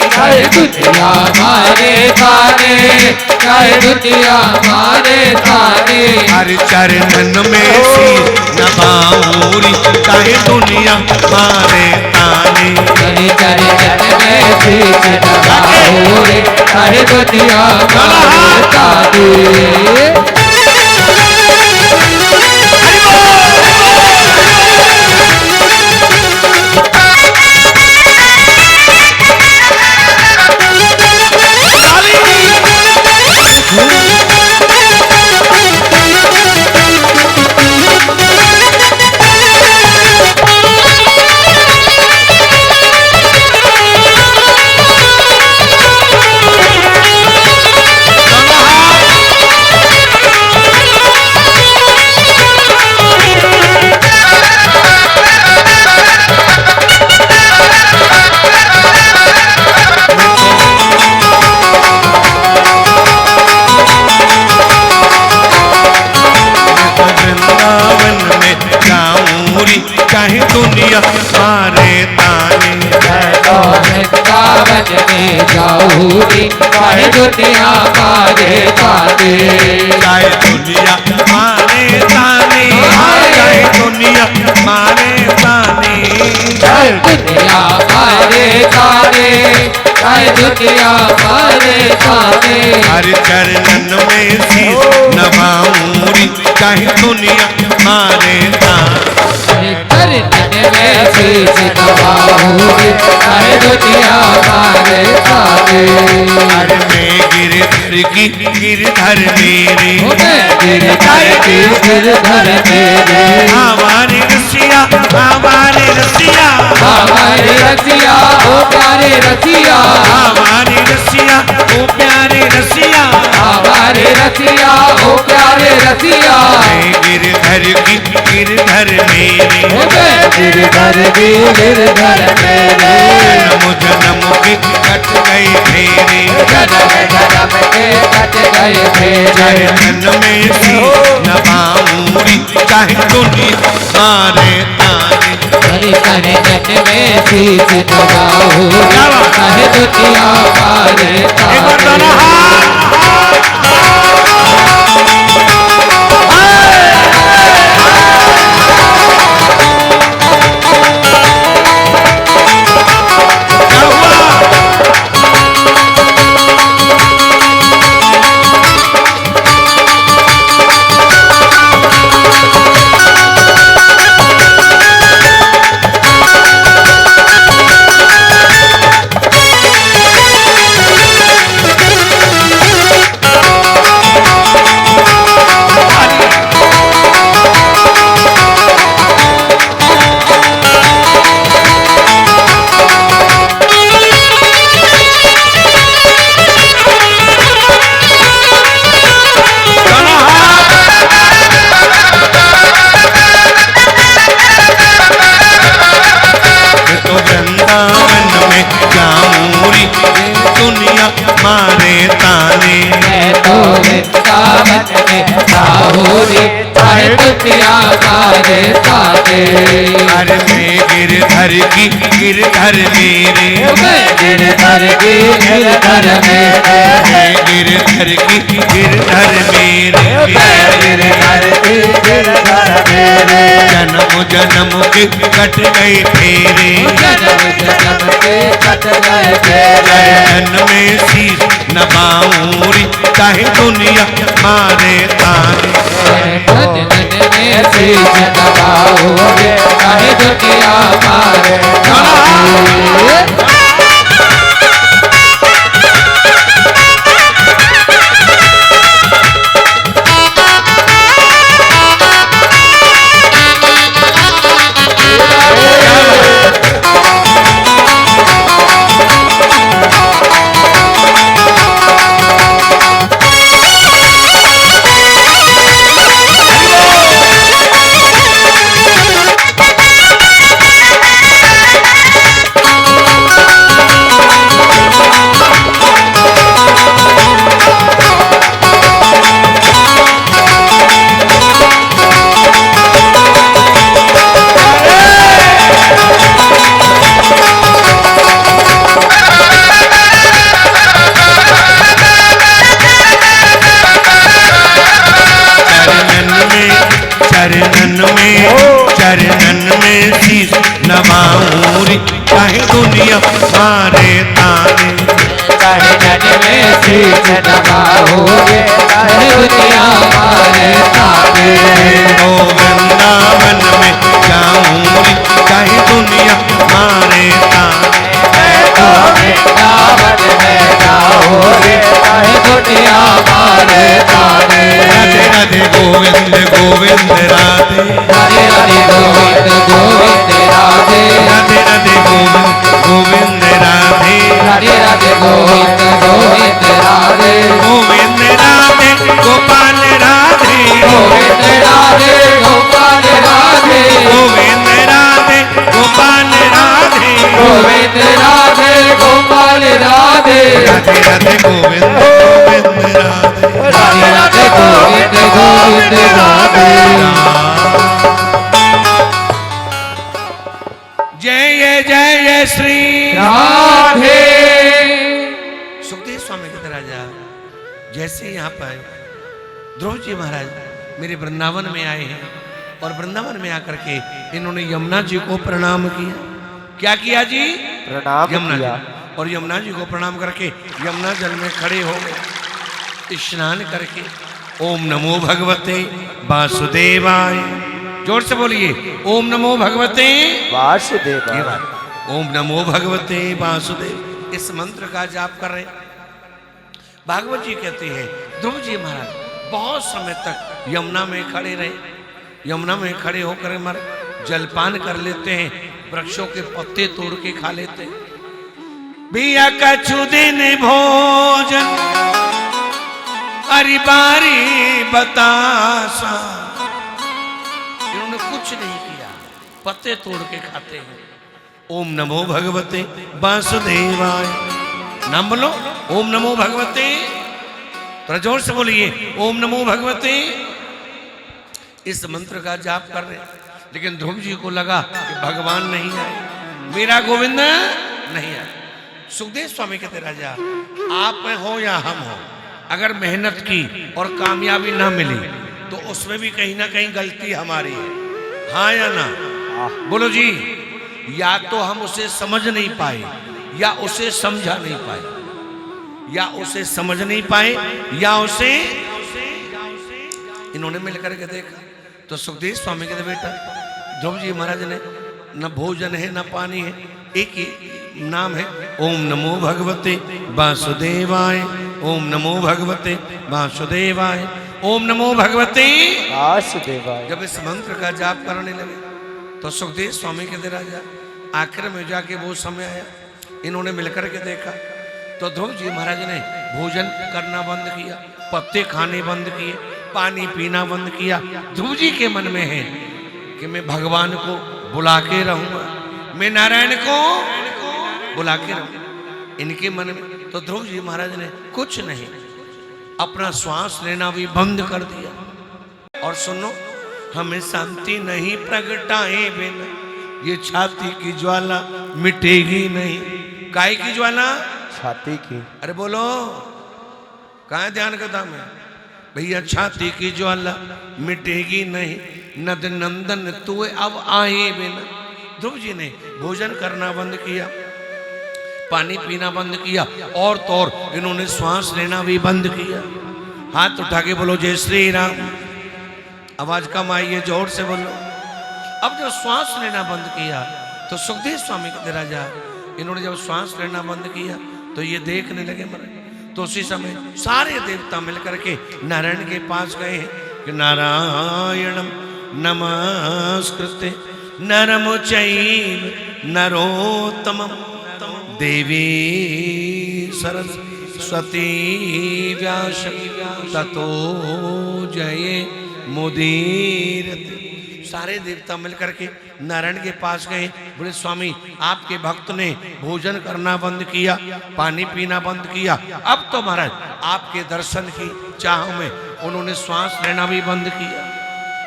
चाहे दुनिया मारे ताने, चाहे दुनिया मारे ताने। हर चरणन में शीश नवाऊं, चाहे दुनिया मारे ताने। हर चरणन में शीश नवाऊं, चाहे दुनिया मारे ताने। चाहे दुनिया मारे ताने। वृंदावन में जाऊंगी, चाहे दुनिया मारे ताने, चाहे दुनिया मारे ताने, चाहे दुनिया मारे ताने, चाहे दुनिया मारे ताने, चाहे दुनिया मारे ताने। हर चरणन में शीश नवाऊं, चाहे दुनिया मारे ताने। चरणन में शीश नवाऊं, चाहे दुनिया मारे ताने। हर में गिरधर की गिरधर मेरे, गिरधर की गिरधर मेरे। हमारे रसिया, हमारे रसिया, हमारे रसिया, ओ प्यारे रसिया, हमारे रसिया, ओ प्यारे रसिया, हमारे रसिया, ओ प्यारे रसिया। गिरधर की गिरधर मेरे, गिरधर की गिरधर मेरे। जन्म के कट गए फेरे, जन्म जन्म के कट गए फेरे। चरणन में शीश नवाऊं, चाहे दुनिया मारे ताने। हरि चरणन में शीश नवाऊं, चाहे दुनिया मारे ताने। की गिरधर मेरे, मैं गिरधर की गिरधर मेरे, मैं गिरधर की गिरधर मेरे, मैं गिरधर की गिरधर मेरे, जन्म जन्म के कट गए फेरे, जन्म जन्म के कट गए फेरे, चरण में शीश नवाऊं चाहे दुनिया मारे ताने, धन धन में शीश नवाओगे चाहे दुनिया मारे ताने। चरणन में शीश नवाऊं चाहे दुनिया मारे ताने, चरणन में शीश नवाओगे चाहे दुनिया मारे ताने। ओ वृंदावन में जाऊं चाहे दुनिया मारे ताने, तो वृंदावन में जाओगे चाहे दुनिया मारे ताने। राधे राधे गोविंद गोविंद राधे, राधे राधे गोविंद गोविंद राधे, राधे राधे गोविंद गोविंद राधे, राधे राधे गोविंद गोविंद राधे, गोविंद राधे गोपाल राधे, गोविंद राधे गोपाल राधे, गोविंद राधे गोपाल राधे, गोविंद राधे गोपाल राधे, राधे राधे गोविंद गोविंद राधे, राधे राधे गोविंद गोविंद राधे। जय जय श्री राधे। सुखदेव स्वामी के राजा जैसे यहाँ पर ध्रुव जी महाराज मेरे वृंदावन में आए हैं और वृंदावन में आकर के इन्होंने यमुना जी को प्रणाम किया। क्या किया जी? प्रणाम यमुना किया। जी। और यमुना जी को प्रणाम करके यमुना जल में खड़े हो गए, स्नान करके ओम नमो भगवते वासुदेवाय, जोर से बोलिए ओम नमो भगवते वासुदेव। ये बात, ओम नमो भगवते वासुदेव, इस मंत्र का जाप कर रहे। भागवत जी कहते हैं ध्रुव जी महाराज बहुत समय तक यमुना में खड़े रहे, यमुना में खड़े होकर मर जलपान कर लेते हैं, वृक्षों के पत्ते तोड़ के खा लेते हैं। बिया कछु दिन भोजन अरि बारी बतासा, इन्होंने कुछ नहीं किया, पत्ते तोड़ के खाते हैं। ओम नमो भगवते वासुदेवाय, नाम बोलो ओम नमो भगवते, थोड़ा जोर से बोलिए ओम नमो भगवते। इस मंत्र का जाप कर रहे, लेकिन ध्रुव जी को लगा कि भगवान नहीं आए, मेरा गोविंद नहीं आए। सुखदेव स्वामी कहते राजा आप हो या हम हो, अगर मेहनत की और कामयाबी ना मिली तो उसमें भी कहीं ना कहीं गलती हमारी है, हाँ या ना? बोलो जी। या तो हम उसे समझ नहीं पाए या उसे समझा नहीं पाए, या उसे समझ नहीं पाए या उसे इन्होंने मिलकर के देखा तो सुखदेव स्वामी कहते बेटा ध्रुव जी महाराज ने न भोजन है न पानी है, एक ही नाम है ओम नमो भगवते वासुदेवाय, ओम नमो भगवते वासुदेवाय, ओम नमो भगवते वासुदेवाय। जब इस मंत्र का जाप करने लगे तो सुखदेव स्वामी कहते राजा आखिर में जाके वो समय आया, इन्होंने मिलकर के देखा तो ध्रुव जी महाराज ने भोजन करना बंद किया, पत्ते खाने बंद किए, पानी पीना बंद किया। ध्रुव जी के मन में है कि मैं भगवान को बुला के रहूंगा, मैं नारायण को बुला के रहूंगा, इनके मन में। तो ध्रुव जी महाराज ने कुछ नहीं, अपना श्वास लेना भी बंद कर दिया। और सुनो, हमें शांति नहीं प्रगटाए बिना ये छाती की ज्वाला मिटेगी नहीं। काय की ज्वाला? छाती की। अरे बोलो, कहाँ ध्यान का दाम है भैया? छाती की ज्वाला मिटेगी नहीं, नद नंदन तू अब आए बिना। ध्रुव जी ने भोजन करना बंद किया, पानी पीना बंद किया, और तो और इन्होंने श्वास लेना भी बंद किया। हाथ उठा के बोलो जय श्री राम। आवाज कम आई है, जोर से बोलो। अब जब श्वास लेना बंद किया तो सुखदेव स्वामी के राजा, इन्होंने जब श्वास लेना बंद किया तो ये देखने लगे मरे। तो उसी समय सारे देवता मिलकर के नारायण के पास गए हैं कि नारायणम नमस्कृते नरम चैव नरोत्तमम देवी सरस्वती व्यास ततो जये मुदीरते। सारे देवता मिलकर के नारायण के पास गए, बोले स्वामी आपके भक्त ने भोजन करना बंद किया, पानी पीना बंद किया, अब तो महाराज आपके दर्शन की चाह में उन्होंने श्वास लेना भी बंद किया।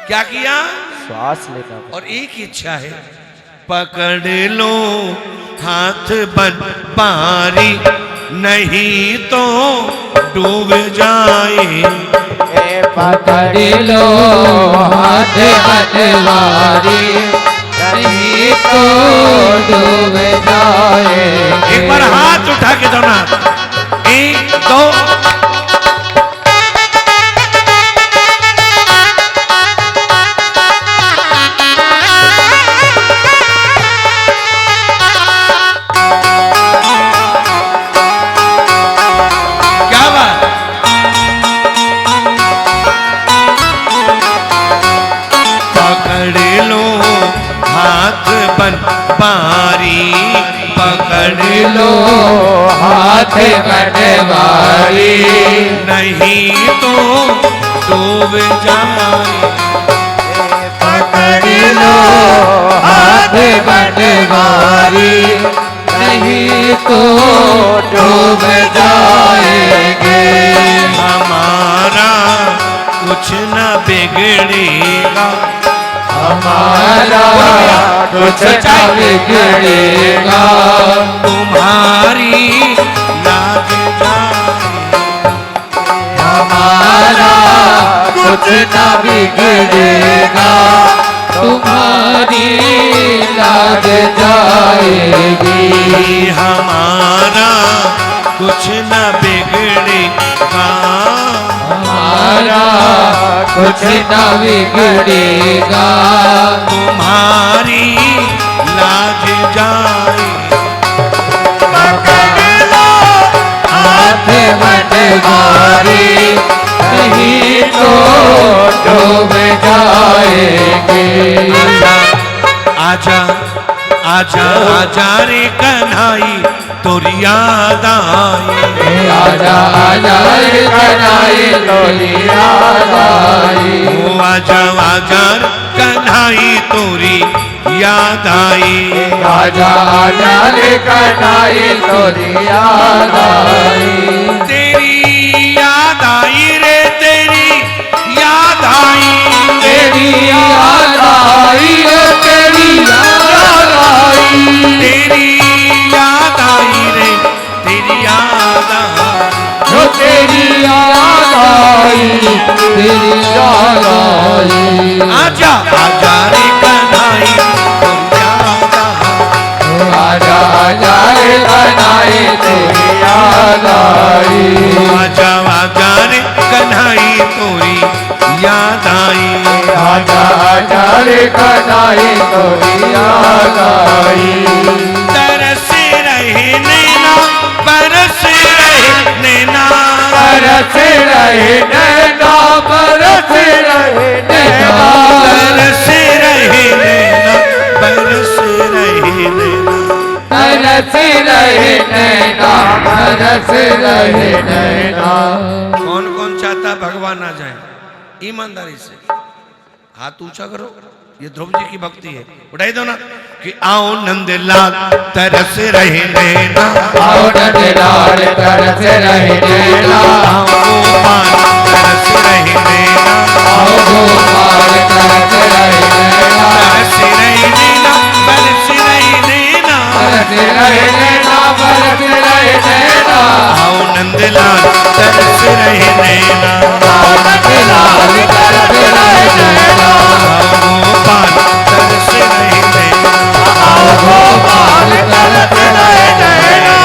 क्या किया? श्वास लेना। और एक ही इच्छा है, पकड़ लो हाथ बन पारी नहीं तो डूब जाए। पकड़ लो हाथ बनवारी नहीं तो डूब जाए। एक बार हाथ उठा के दो ना, 1 2। पारी पकड़ लो हाथ बनवारी नहीं तो डूब जाए। पकड़ लो हाथ बनवारी नहीं तो डूब जाएंगे। हमारा कुछ न बिगड़ेगा, हमारा कुछ न बिगड़ेगा, तुम्हारी लाज जाए। हमारा कुछ न बिगड़ेगा, तुम्हारी लाज जाएगी। हमारा कुछ न बिगड़ेगा, हमारा कुछ न बिगड़ेगा, तुम्हारी लाज जाए। पकड़ लो हाथ बनवारी नहीं तो डूब जाएंगे। आजा आजा आजा रे कन्हाई तोरी याद आई। आजा आजा रे कन्हाई तोरी याद आई। ओ आजा आजा रे कन्हाई तोरी याद आई। आजा आजा रे कन्हाई तोरी याद आई। तेरी याद आई रे, तेरी याद आई, तेरी याद आई रे, तेरी याद आई। तेरी याद आई रे, तेरी याद आई, जो तेरी याद आई, तेरी याद आई। आजा आजा रे कन्हाई तोरी याद आई। आजा आजा रे कन्हाई तेरी याद आई। आजा आजा रे कन्हाई तोरी याद आई। आजा आजा रे कन्हाई तोरी याद आई। तरस रहे नैना, बरस रहे नैना, बरस रहे नैना, बरस रहे नैना, तरस रहे नैना, बरस रहे नैना, बरस रहे नैना, बरस रहे नैना। कौन कौन चाहता भगवान आ जाए? ईमानदारी से हाथ ऊंचा करो, ये ध्रुव जी की भक्ति है। उठाई दो ना कि आओ नंदलाल तरस रहे नैना, आओ नंदलाल तरस रहे नैना, आओ गोपाल तरस रहे नैना, आओ गोपाल तरस रहे नैना, तरस रहे नैना, रहे नैना बरस रहे नैना आओ नंदलाल तरस रहे नैना नंदलाल तरस रहे नैना आओ गोपाल तरस रहे नैना आओ गोपाल तरस रहे नैना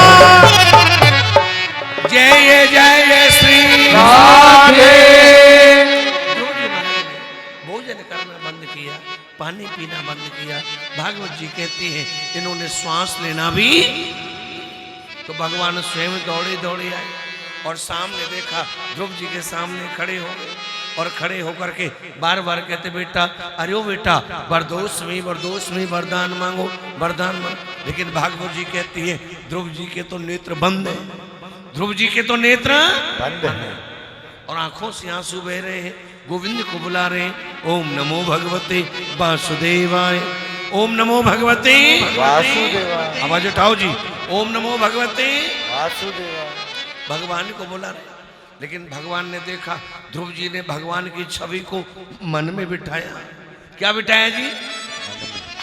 जय जय श्री राधे भोजन करना बंद किया, पानी पीना बंद किया। भागवत जी कहती हैं इन्होंने श्वास लेना भी, तो भगवान स्वयं दौड़े दौड़े आए और सामने देखा, ध्रुव जी के सामने खड़े हो गए और खड़े होकर के बार बार कहते बेटा, अरे ओ बेटा वरदोष में वरदान मांगो, वरदान मांगो। लेकिन भागवत जी कहती है ध्रुव जी के तो नेत्र बंद है, ध्रुव जी के तो नेत्र बंद है और आंखों से आंसू बह रहे हैं, गोविंद को बुला रहे हैं। ओम नमो भगवते वासुदेवाय, ओम नमो भगवते वासुदेवाय आवाज उठाओ जी, ओम नमो भगवते। वासुदेवाय भगवान को बुला रहे, लेकिन भगवान ने देखा, ध्रुव जी ने भगवान की छवि को मन में बिठाया। क्या बिठाया जी?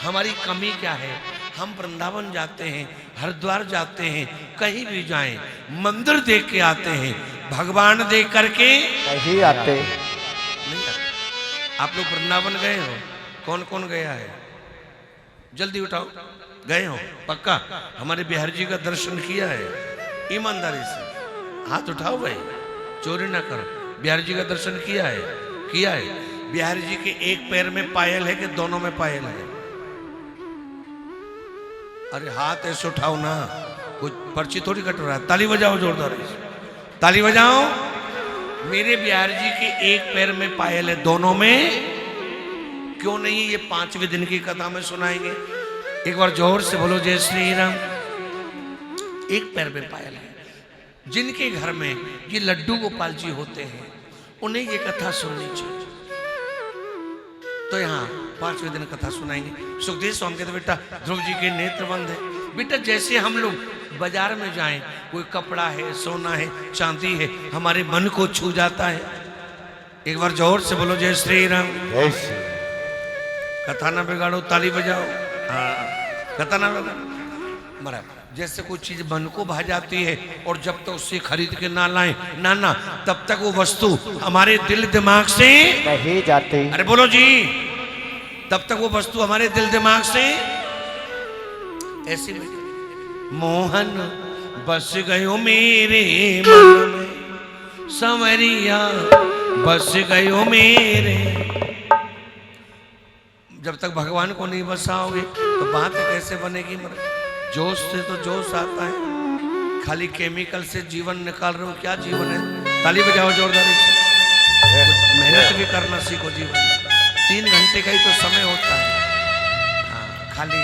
हमारी कमी क्या है? हम वृंदावन जाते हैं, हरिद्वार जाते हैं, कहीं भी जाएं, मंदिर देख के आते हैं, भगवान देख करके कहीं आते नहीं आते। आप लोग वृंदावन गए हो? कौन कौन गया है? जल्दी उठाओ, गए हो पक्का? हमारे बिहारी जी का दर्शन किया है? ईमानदारी से हाथ उठाओ भाई, चोरी ना करो। बिहारी जी का दर्शन किया है? किया है। बिहारी जी के एक पैर में पायल है कि दोनों में पायल है? अरे हाथ ऐसे उठाओ ना, कुछ पर्ची थोड़ी कट रहा है। ताली बजाओ जोरदार, ताली बजाओ। मेरे बिहारी जी के एक पैर में पायल है, दोनों में क्यों नहीं? ये 5वें दिन की कथा में सुनाएंगे। एक बार जोर से बोलो जय श्री राम। एक पैर में पायल है। जिनके घर में ये लड्डू गोपाल जी होते हैं, उन्हें ये कथा सुननी चाहिए। तो यहाँ 5वें दिन कथा सुनाएंगे। सुखदेव स्वामी कहते बेटा ध्रुव जी के नेत्र बंद है। बेटा जैसे हम लोग बाजार में जाएं, कोई कपड़ा है, सोना है, चांदी है, हमारे मन को छू जाता है। एक बार जोर से बोलो जय श्री राम। जय श्री कथा ना बिगाड़ो, ताली बजाओ। हाँ, कथा ना बिगाड़ो। बराबर। जैसे कोई चीज मन को भा जाती है और जब तक उससे खरीद के ना लाएं ना तब तक वो वस्तु हमारे दिल दिमाग से नहीं जाते। अरे बोलो जी, तब तक वो वस्तु हमारे दिल दिमाग से ऐसी मोहन बस गयो मेरे मन में, संवरिया बस गयो मेरे। जब तक भगवान को नहीं बसाओगे तो बात कैसे बनेगी? जोश से तो जोश आता है, खाली केमिकल से जीवन निकाल रहे हो, क्या जीवन है? ताली बजाओ जोरदारी से। कुछ मेहनत भी करना सीखो जीवन में। 3 घंटे का ही तो समय होता है। हाँ, खाली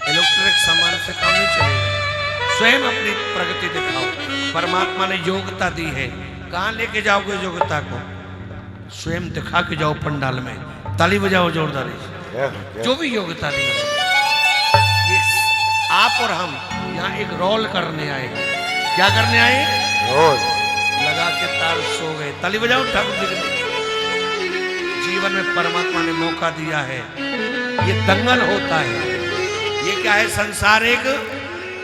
इलेक्ट्रिक सामान से काम नहीं चलेगा। स्वयं अपनी प्रगति दिखाओ। परमात्मा ने योग्यता दी है, कहाँ लेके जाओगे योग्यता को? स्वयं दिखा के जाओ पंडाल में। ताली बजाओ जोरदारी से। जो भी योग्यता दी है, आप और हम यहाँ एक रोल करने आए। क्या करने आए? रोल लगा के तार सो गए। ताली बजाओ ठाकुर जी के लिए। जीवन में परमात्मा ने मौका दिया है, ये दंगल होता है। ये क्या है? संसार एक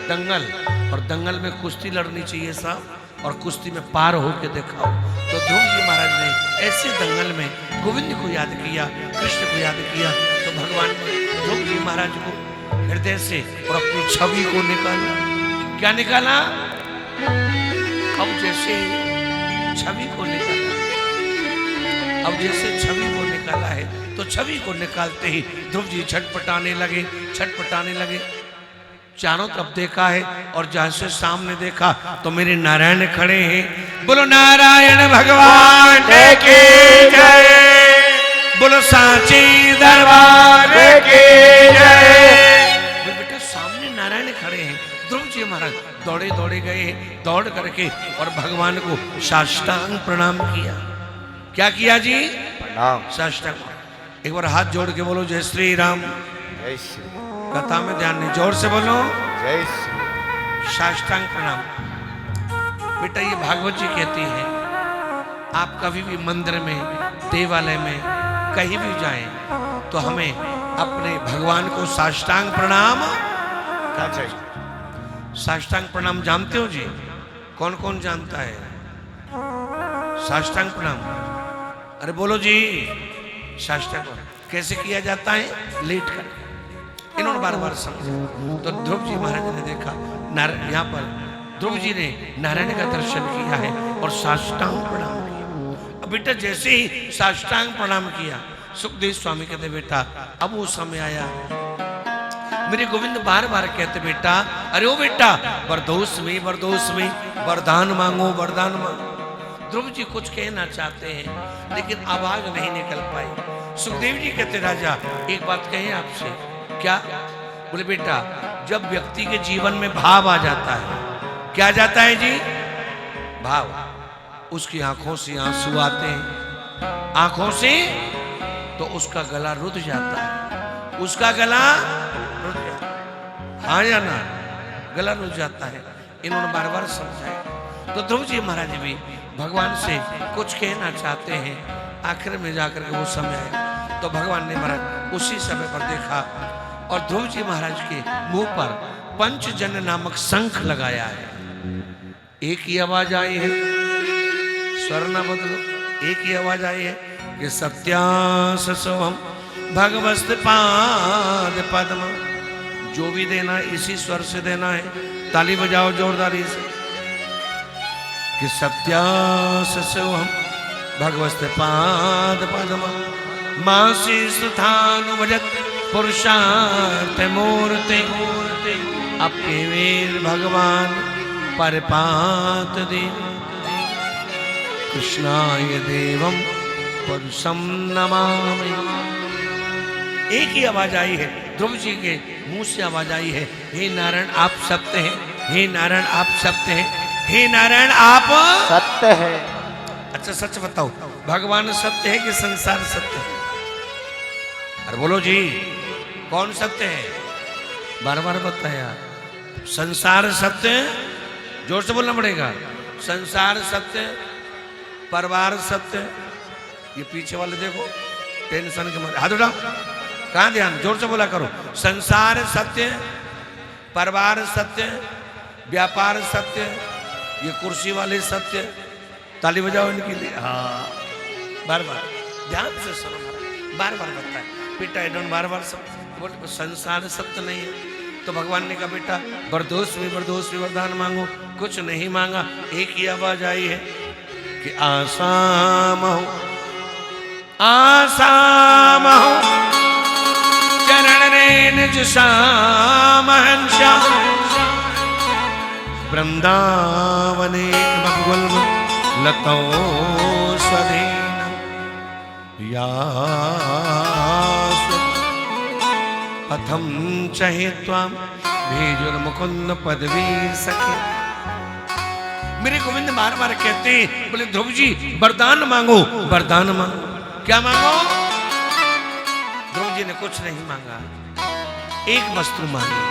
दंगल, और दंगल में कुश्ती लड़नी चाहिए साहब, और कुश्ती में पार होके दिखाओ। तो ध्रुव जी महाराज ने ऐसे दंगल में गोविंद को याद किया, कृष्ण को याद किया, तो भगवान ने ध्रुव जी महाराज को हृदय से और अपनी छवि को निकाला। क्या निकाला? अब जैसे छवि को निकाला, अब जैसे छवि को निकाला है, तो छवि को निकालते ही ध्रुव जी छटपटाने लगे, छटपटाने लगे। चारों तरफ देखा है और जैसे सामने देखा तो मेरे नारायण खड़े हैं। बोलो नारायण भगवान की जय, बोलो सांची दरबार की जय। बेटा सामने नारायण खड़े हैं। ध्रुव जी महाराज दौड़े दौड़े गए, दौड़ करके और भगवान को साष्टांग प्रणाम किया। क्या किया जी? प्रणाम। साष्टांग। एक बार हाथ जोड़ के बोलो जय श्री राम। जय श्री कथा में ध्यान नहीं, जोर से बोलो जय श्री। साष्टांग प्रणाम। बेटा ये भागवत जी कहती है, आप कभी भी मंदिर में, देवालय में, कहीं भी जाएं तो हमें अपने भगवान को साष्टांग प्रणाम क्या चाहिए? साष्टांग प्रणाम जानते हो जी? कौन कौन जानता है साष्टांग प्रणाम? अरे बोलो जी। साष्टांग कैसे किया जाता है? लेट कर। इन्होंने बार बार समझा। तो ध्रुव जी महाराज ने देखा नारायण, यहाँ पर ध्रुव जी ने नारायण का दर्शन किया है और साष्टांग प्रणाम किया। अब बेटा जैसे ही साष्टांग प्रणाम किया, सुखदेव स्वामी कहते बेटा अब वो समय आया। मेरे गोविंद बार बार कहते बेटा, अरे ओ बेटा वरदोष में वरदान मांगो, वरदान मांगो। ध्रुव जी कुछ कहना चाहते हैं लेकिन आवाज नहीं निकल पाई। सुखदेव जी कहते राजा एक बात कहें आपसे। क्या? बोले बेटा जब व्यक्ति के जीवन में भाव आ जाता है, क्या जाता है जी? भाव। उसकी आंखों से आंसू आते हैं, आंखों से, तो उसका गला रुध जाता है, उसका गला रुध जाता है। हाँ या ना? गला रुध जाता है। इन्होंने बार बार समझाया। तो ध्रुव जी महाराज भी भगवान से कुछ कहना चाहते हैं। आखिर में जाकर के वो समय आया तो भगवान ने महाराज उसी समय पर देखा और ध्रुव जी महाराज के मुंह पर पंचजन्य नामक शंख लगाया है। एक ही आवाज आई है, स्वर न बदलो, एक ही आवाज आई है कि सत्यासोहम भगवस्त पाद पद्म। जो भी देना है इसी स्वर से देना है। ताली बजाओ जोरदारी से कि सत्यासोहम भगवस्त पाद पद्म मासी सुथानुभजत पुरुषार्थ मूर्ति। आपके वीर भगवान परपात देव कृष्णाय देवम पुरुषम नमामि। एक ही आवाज आई है, ध्रुव जी के मुंह से आवाज आई है, हे नारायण आप सत्य हैं, हे नारायण आप सत्य हैं, हे नारायण आप सत्य है। अच्छा सच बताओ, भगवान सत्य है कि संसार सत्य है? अरे बोलो जी, कौन सत्य है? बार बार बताया। संसार सत्य, जोर से बोलना पड़ेगा। संसार सत्य, परिवार सत्य। ये पीछे वाले देखो टेंशन के मारे हाथ उठाओ, कहाँ ध्यान? जोर से बोला करो। संसार सत्य, परिवार सत्य, व्यापार सत्य, ये कुर्सी वाले सत्य। ताली बजाओ इनके लिए। हाँ बार बार ध्यान से सुनो, बार बार बताए बेटा एडोन बार बार सब बोल। संसार सत्य नहीं है तो भगवान ने कहा बेटा वरदोष में वरदान मांगो। कुछ नहीं मांगा, एक ही आवाज आई है कि आसाम हो चरण रेण श्याम वृंदावने बकुल लतो स्वधीन यासु पथम चहे त्वाम भेजुर्मुकुंद पदवी सखे। मेरे गोविंद बार बार कहते हैं, बोले ध्रुव जी वरदान मांगो, वरदान मांगो। क्या मांगो? ध्रुव जी ने कुछ नहीं मांगा, एक वस्तु मांगी।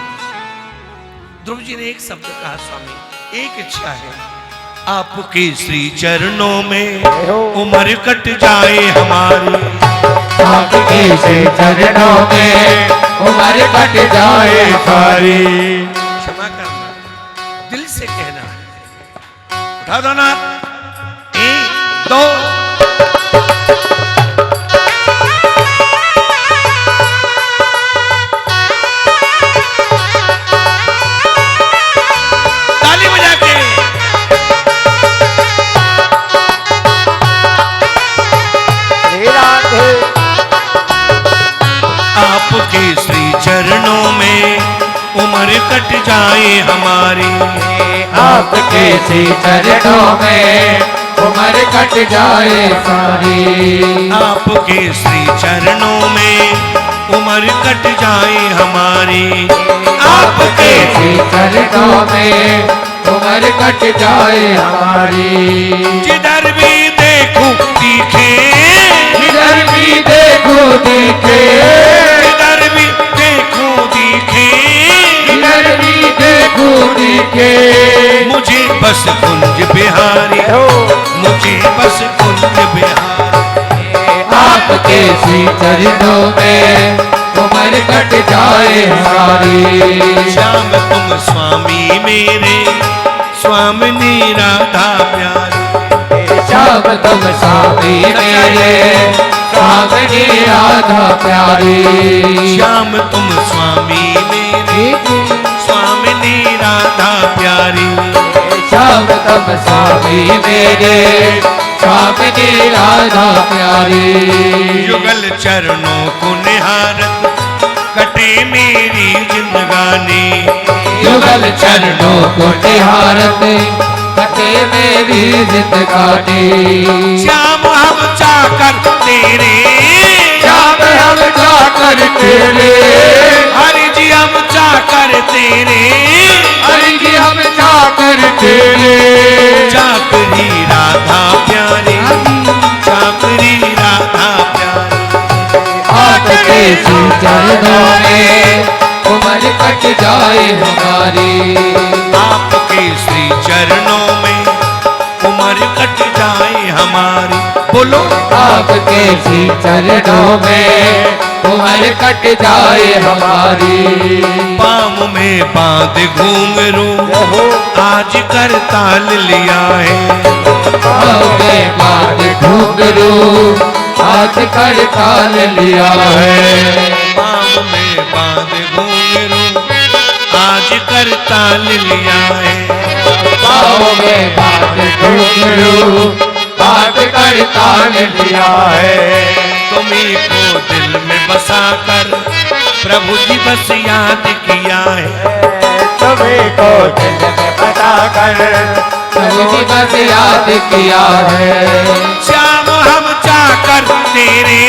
ध्रुव जी ने एक शब्द कहा, स्वामी एक इच्छा है, आपके श्री चरणों में उम्र कट जाए हमारी। आपके श्री चरणों में उम्र कट जाए सारी। क्षमा करना, दिल से कहना है। उठा दो ना, 1 2 ताली बजा के। आपके श्री चरणों में उम्र कट जाए हमारी। आपके श्री चरणों में उम्र कट जाए सारी। आपके श्री चरणों में उम्र कट जाए हमारी। आपके श्री चरणों में उम्र कट जाए हमारी। जिधर भी देखूं दिखे, जिधर भी देखूं दिखे, जिधर भी देखूं दिखे, जिधर भी देखूं दिखे। मुझे बस कुंज बिहारी, मुझे बस कुंज बिहारी। आपके श्री चरणों में उम्र कट जाए हमारी। श्याम तुम स्वामी मेरे स्वामिनी राधा प्यारी। श्याम तुम स्वामी मेरे स्वामिनी राधा प्यारी। श्याम तुम स्वामी मेरे स्वामिनी राधा प्यारी। श्याम तुम स्वामी मेरे स्वामिनी राधा प्यारी। युगल चरणों को निहारत कटे मेरी जिंदगानी। युगल चरणों को निहारत कटे मेरी जिंदगानी। श्याम हम चाकर तेरे। श्याम हम चाकर तेरे। हरि जी हम चाकर तेरे। हरि जी हम चाकर तेरे। चाकरी राधा प्यारी। चाकरी राधा प्यारी। आपके श्री चरणों में उम्र कट जाए हमारी। आपके श्री चरणों में उम्र कट जाए हमारी। बोलो आपके श्री चरणों में उम्र कट जाए हमारी। पाँव में बांध घूंघरू आज कर ताल लिया है। पाँव में बांध घूंघरू आज कर ताल लिया है। पाँव में बांध घूंघरू आज कर ताल लिया है। पाँव में बांध घूंघरू आज कर ताल लिया है। तुम्ही को दिल में बसा कर प्रभु जी बस याद किया है। तुम्हें को दिल में बसा कर प्रभु जी बस याद किया है। श्याम हम चाकर तेरे।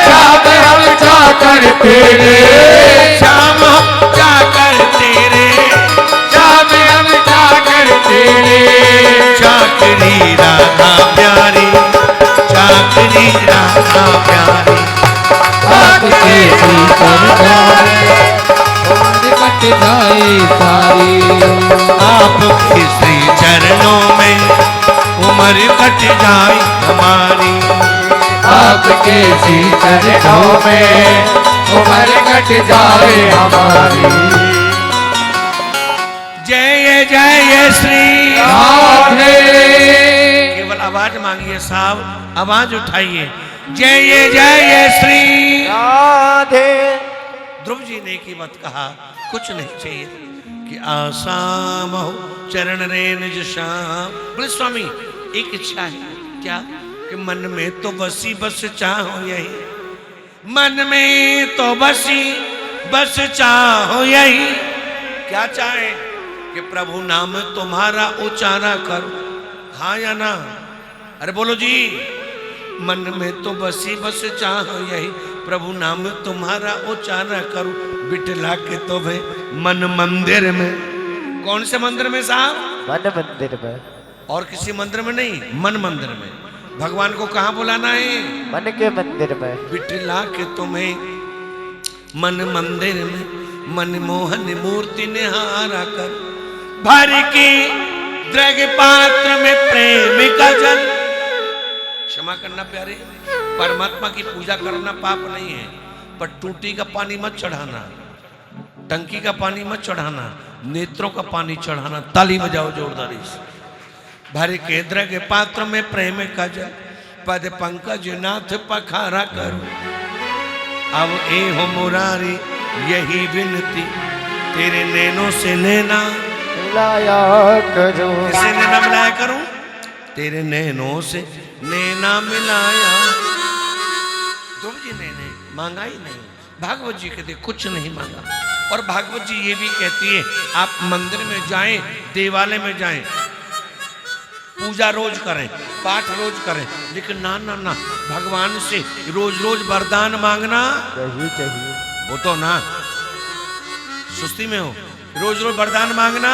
श्याम हम चाकर तेरे। श्याम हम चाकर तेरे। श्याम हम चाकर तेरे। चाकरी राधा प्यारी। चाकरी राधा प्यारी। आपके श्री चरणों में उम्र कट जाए सारी। आपके श्री चरणों में उम्र कट जाए हमारी। आपके श्री चरणों में उम्र कट जाए हमारी। जय जय श्री राधे। केवल आवाज मांगिए साहब, आवाज उठाइए। जय जय श्री राधे। ध्रुव जी ने की बात कहा, कुछ नहीं चाहिए कि आसाम हो चरण रे निज श्याम। बोले स्वामी एक इच्छा है क्या कि मन में तो बसी बस चाहो यही। मन में तो बसी बस चाहो यही। क्या चाहे कि प्रभु नाम तुम्हारा उच्चारा करो। हाँ या ना? अरे बोलो जी। मन में तो बसी बस चाहो यही, प्रभु नाम तुम्हारा उच्चारा करूं। बिठला के तो भाई मन मंदिर में। कौन से मंदिर में साहब? मन मंदिर में। और किसी मंदिर में नहीं, मन मंदिर में। भगवान को कहाँ बुलाना है? मन के मंदिर में। बिठला के तुम्हें मन मंदिर में, मन मोहन मूर्ति निहारा कर। भर के द्रग पात्र में प्रेम का जल। क्षमा करना प्यारे, परमात्मा की पूजा करना पाप नहीं है, पर टूटी का पानी मत चढ़ाना, टंकी का पानी मत चढ़ाना, नेत्रों का पानी चढ़ाना। ताली बजाओ जोरदारी से। भर के द्रग पात्र में प्रेम का जल, पद पंकज नाथ पखारा करो। अब ए हो मुरारी यही विनती, तेरे नैनों से नैना मिलाया करो। किसे नैना मिलाया करूं? तेरे नैनों से नैना मिलाया। ध्रुव जी ने मांगा ही नहीं, भागवत जी कहते कुछ नहीं मांगा। और भागवत जी ये भी कहती है आप मंदिर में जाएं, देवालय में जाएं, पूजा रोज करें, पाठ रोज करें, लेकिन ना ना ना, भगवान से रोज रोज वरदान मांगना यही चाहिए। वो तो ना सुस्ती में हो, रोज रोज वरदान मांगना।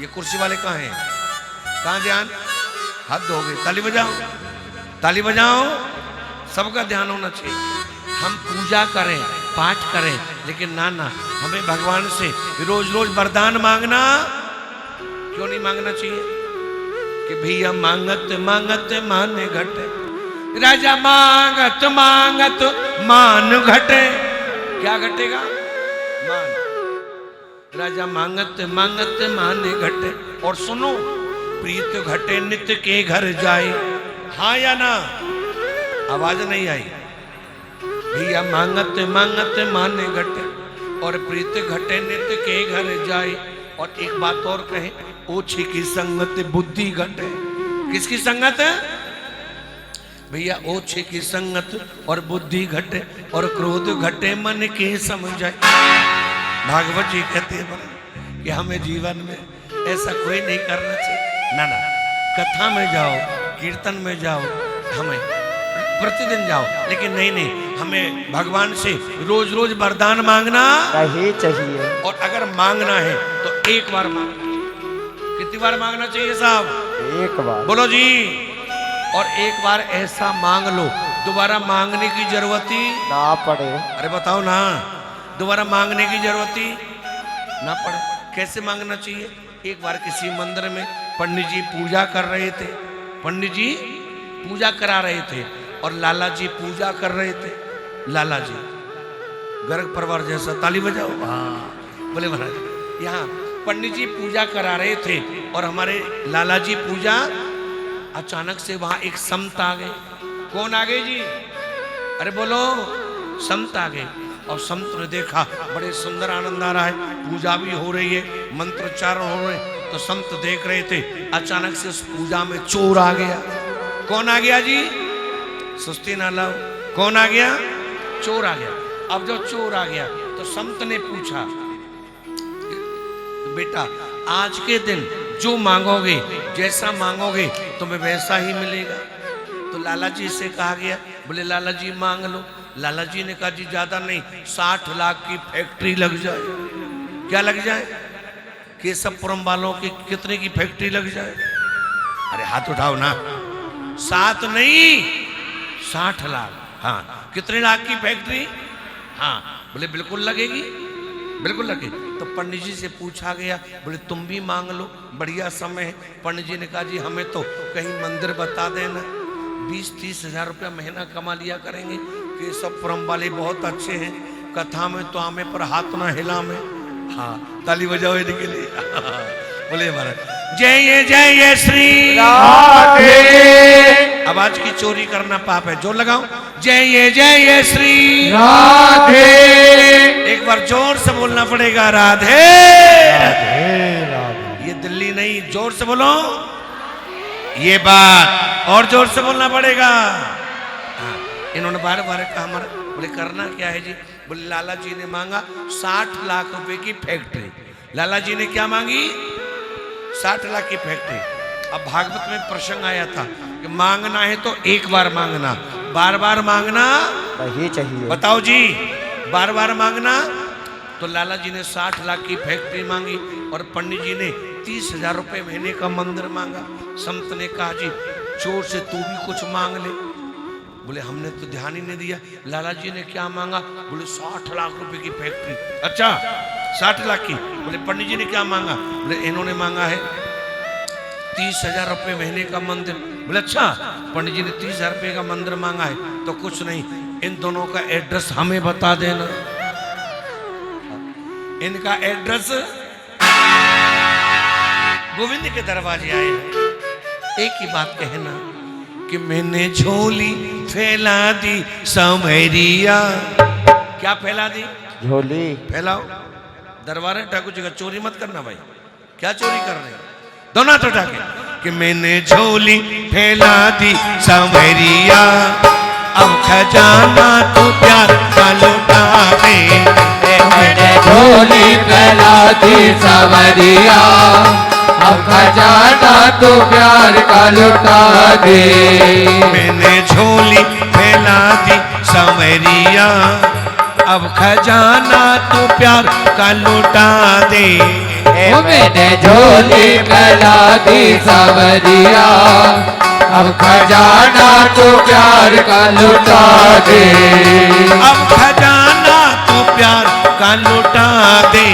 ये कुर्सी वाले कहाँ हैं? कहाँ ध्यान? हद हो गई। ताली बजाओ, ताली बजाओ। सबका ध्यान होना चाहिए। हम पूजा करें, पाठ करें, लेकिन ना ना, हमें भगवान से रोज रोज वरदान मांगना क्यों नहीं मांगना चाहिए? कि भैया मांगत मांगत मान घटे, राजा मांगत मांगत मान घटे। क्या घटेगा? मान। राजा मांगत मांगत माने घटे। और सुनो, प्रीत घटे नित्य के घर जाए। हाँ या ना? आवाज नहीं आई भैया। मांगत मांगत माने घटे और प्रीत घटे नित्य के घर जाए। और एक बात और कहे, ओछी की संगत बुद्धि घटे। किसकी संगत है भैया? ओछे की संगत और बुद्धि घटे और क्रोध घटे मन के समझाए। भागवत जी कहते हैं कि हमें जीवन में ऐसा कोई नहीं करना चाहिए। ना ना, कथा में जाओ, कीर्तन में जाओ, हमें प्रतिदिन जाओ, लेकिन नहीं, हमें भगवान से रोज रोज वरदान मांगना नहीं चाहिए। और अगर मांगना है तो एक बार मांगना। कितनी बार मांगना चाहिए साहब? एक बार। बोलो जी। और एक बार ऐसा मांग लो, दोबारा मांगने की जरूरत ही ना पड़े। अरे बताओ ना, दोबारा मांगने की जरूरत ही ना पड़े। कैसे मांगना चाहिए? एक बार किसी मंदिर में पंडित जी पूजा कर रहे थे। पंडित जी पूजा करा रहे थे और लाला जी पूजा कर रहे थे। लाला जी गर्ग परिवार जैसा, ताली बजाओ। हाँ बोले महाराज। यहाँ पंडित जी पूजा करा रहे थे और हमारे लाला जी पूजा। अचानक से वहां एक संत आ गए। कौन आ गए जी? अरे बोलो, संत आ गए। और संत ने देखा बड़े सुंदर आनंद आ रहा है, पूजा भी हो रही है, मंत्रोच्चारण हो रहे हैं। तो संत देख रहे थे, अचानक से उस पूजा में चोर आ गया। कौन आ गया जी? सुस्ती ना लाओ। कौन आ गया? चोर आ गया। अब जो चोर आ गया तो संत ने पूछा, बेटा आज के दिन जो मांगोगे, जैसा मांगोगे तुम्हें वैसा ही मिलेगा। तो लाला जी से कहा गया, बोले लाला जी मांग लो। लाला जी ने कहा जी ज्यादा नहीं, 60 लाख की फैक्ट्री लग जाए। क्या लग जाए? केशवपुरम वालों की कितने की फैक्ट्री लग जाए? अरे हाथ उठाओ ना। 7 नहीं, 60 लाख। हाँ, कितने लाख की फैक्ट्री? हाँ, बोले बिल्कुल लगेगी, बिल्कुल लगेगी। तो पंडित जी से पूछा गया, बोले तुम भी मांग लो, बढ़िया समय है। पंडित जी ने कहा जी हमें तो कहीं मंदिर बता देना, 20-30 हजार रुपया महीना कमा लिया करेंगे। केशवपुरम वाले बहुत अच्छे हैं, कथा में तो आमे पर हाथ ना हिला में। हाँ, ताली बजाओ इनके लिए। बोले महाराज जय श्री राधे। आवाज की चोरी करना पाप है। जोर लगाओ, जय श्री राधे। एक बार जोर से बोलना पड़ेगा, राधे राधे राधे। ये दिल्ली नहीं, जोर से बोलो ये बात, और जोर से बोलना पड़ेगा। हाँ, इन्होंने बार बार कहा हमारा। बोले करना क्या है जी? बोले लाला जी ने मांगा 60 लाख रुपए की फैक्ट्री। लाला जी ने क्या मांगी? 60 लाख की फैक्ट्री। अब भागवत में प्रसंग आया था कि मांगना है तो एक बार मांगना, बार बार मांगना नहीं चाहिए। बताओ जी, बार बार मांगना। तो लाला जी ने 60 लाख की फैक्ट्री मांगी और पंडित जी ने 30 हजार रुपये महीने का मंदिर मांगा। संत ने कहा जी चोर से तू भी कुछ मांग ले। बोले हमने तो ध्यान ही नहीं दिया। लाला जी ने क्या मांगा? बोले 60 लाख रुपए की फैक्ट्री। अच्छा 60 लाख की। बोले पंडित जी ने क्या मांगा? बोले इन्होंने मांगा है 30 हजार रुपये महीने का मंदिर। बोले अच्छा, पंडित जी ने 30 हजार रुपये का मंदिर मांगा है तो कुछ नहीं, इन दोनों का एड्रेस हमें बता देना। इनका एड्रेस गोविंद के दरवाजे आए हैं। एक ही बात कहना कि मैंने झोली फैला दी समरिया। क्या फैला दी? झोली फैलाओ। दरबार है, ठाकुर जी का चोरी मत करना भाई। क्या चोरी कर रहे हैं? दोनों तो ठाके कि मैंने झोली फैला दी समरिया, अब खजाना तू प्यार का लुटा दे। मैंने झोली फैला दी सवरिया, अब खजाना तू प्यार का लुटा दे। मैंने झोली फैला दी समरिया, अब खजाना तू प्यार का लुटा दे। मैंने झोली फैला दी सवरिया, अब खजाना तू प्यार का लुटा दे। अब खजाना तू प्यार का लुटा दे।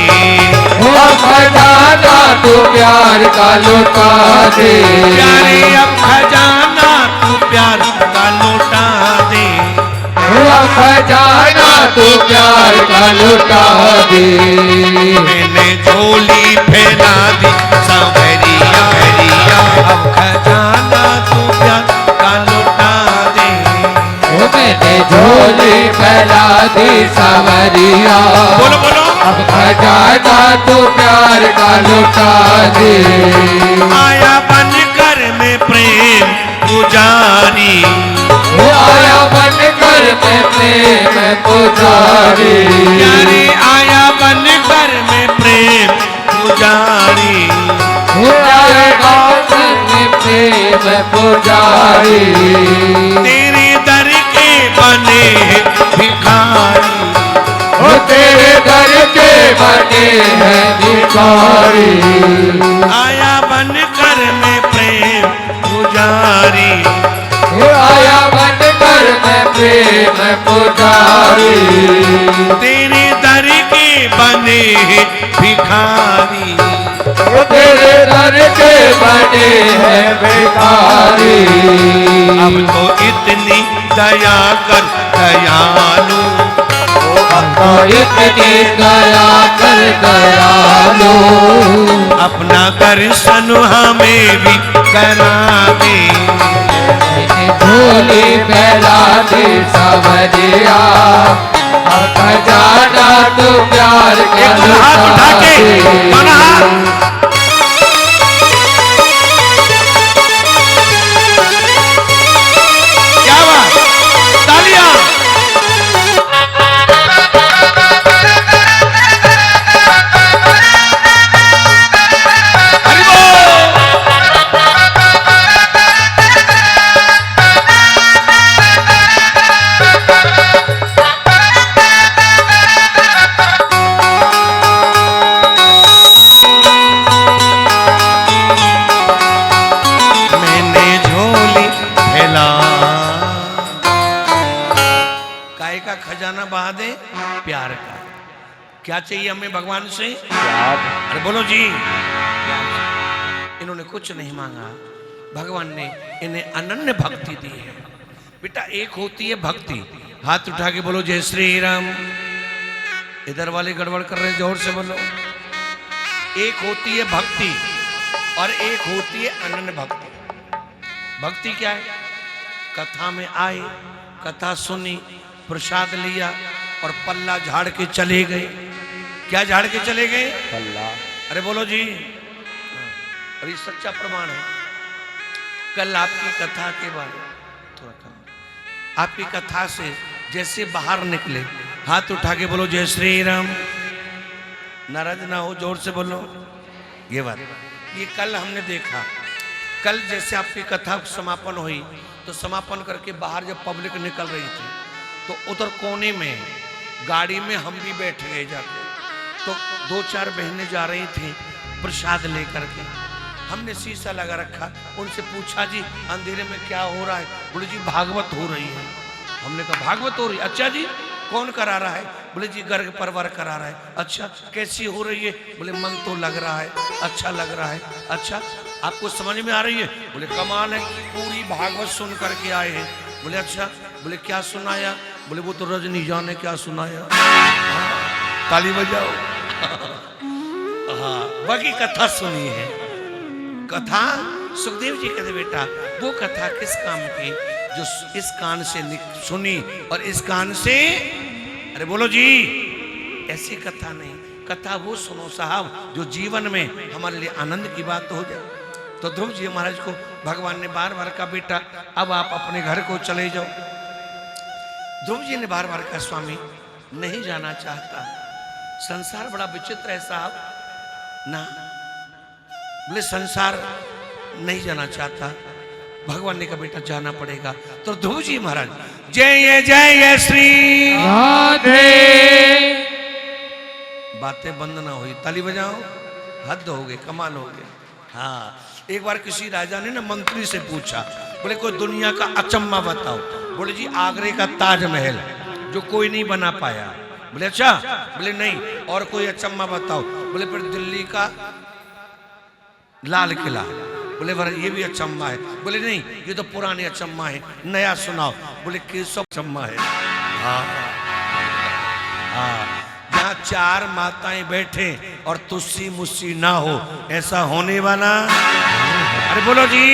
अब खजाना तू प्यार का लुटा दे। प्यारे अब खजाना तू प्यार का लुटा दे। अब खजाना तू प्यार का लुटा दे। मैंने झोली फैला दी सांवरिया, अब खजाना तू प्यार का लुटा दे। मैंने झोली फैला दी सांवरिया, बोलो बोलो। अब खजाना तू प्यार का लुटा दे। आया बन कर में प्रेम पुजारी, आया बन कर में प्रेम पुजारी, प्यारे आया बन कर में प्रेम पुजारी। आया बन में प्रेम पुजारी, तेरे दर के बने भिखारी, ओ तेरे दर के बने हैं भिखारी। आया बन कर में प्रेम पुजारी, आया बन कर में प्रेम पुजारी, तेरे दर के बने भिखारी। ओ तेरे दर के बने हैं भिखारी। अब तो इतनी दया कर दयालु, अब तो इतनी दया कर दयालु, अपना दर्शन हमें भी करा दे। झोली फैला दी सांवरिया, अब खजाना तू प्यार का एक हाथ उठा के दोनों हाथ। क्या बात, तालियां। हरि बोल। मैंने झोली फैला, काय का खजाना बहा दे, प्यार का। क्या चाहिए हमें भगवान से? अरे बोलो जी। इन्होंने कुछ नहीं मांगा, भगवान ने इन्हें अनन्य भक्ति दी है। बेटा एक होती है भक्ति, हाथ उठा के बोलो जय श्री राम। इधर वाले गड़बड़ कर रहे, जोर से बोलो। एक होती है भक्ति और एक होती है अनन्य भक्ति। भक्ति क्या है? कथा में आए, कथा सुनी, प्रसाद लिया और पल्ला झाड़ के चले गए। क्या झाड़ के चले गए? पल्ला। अरे बोलो जी। और ये सच्चा प्रमाण है। कल आपकी कथा के बाद थोड़ा कम, आपकी कथा से जैसे बाहर निकले, हाथ उठा के बोलो जय श्री राम। नाराज ना हो, जोर से बोलो। ये बात, ये कल हमने देखा। कल जैसे आपकी कथा समापन हुई तो समापन करके बाहर जब पब्लिक निकल रही थी तो उधर कोने में गाड़ी में हम भी बैठ गए जाके। तो 2-4 बहनें जा रही थी प्रसाद लेकर के। हमने शीशा लगा रखा, उनसे पूछा जी अंधेरे में क्या हो रहा है? बोले जी भागवत हो रही है। हमने कहा भागवत हो रही है? अच्छा जी कौन करा रहा है? बोले जी गर्ग परवर करा रहा है। अच्छा कैसी हो रही है? बोले मन तो लग रहा है, अच्छा लग रहा है। अच्छा आपको समझ में आ रही है? बोले कमाल है, पूरी भागवत सुन करके आए हैं। बोले अच्छा, बोले क्या सुनाया? बोले वो तो रजनी जाने क्या सुनाया। ताली बजाओ। हाँ बाकी कथा सुनी है। कथा सुखदेव जी कहते बेटा वो कथा किस काम की जो इस कान से सुनी और इस कान से, अरे बोलो जी, ऐसी कथा नहीं। कथा वो सुनो साहब जो जीवन में हमारे लिए आनंद की बात हो जाए। तो ध्रुव जी महाराज को भगवान ने बार बार कहा बेटा अब आप अपने घर को चले जाओ। ध्रुव जी ने बार बार कहा स्वामी नहीं जाना चाहता, संसार बड़ा विचित्र है साहब ना। बोले संसार नहीं जाना चाहता। भगवान ने कहा बेटा जाना पड़ेगा। तो ध्रुव जी महाराज जय जय श्री राधे। बातें बंद ना हुई, ताली बजाओ। हद हो गए, कमाल हो गए। हाँ एक बार किसी राजा ने ना मंत्री से पूछा, बोले कोई दुनिया का अचम्मा बताओ। बोले जी आगरे का ताजमहल जो कोई नहीं बना पाया। बोले अच्छा? बोले नहीं। और कोई अचम्मा बताओ। बोले फिर दिल्ली का लाल किला। बोले ये भी अचम्मा है। बोले नहीं ये तो पुराने अचम्मा है, नया सुनाओ। बोले केशव अचम्मा है। हाँ हाँ, जहाँ जहां चार माताएं बैठे और तुस्सी मुस्सी ना हो, ऐसा होने वाला? अरे बोलो जी।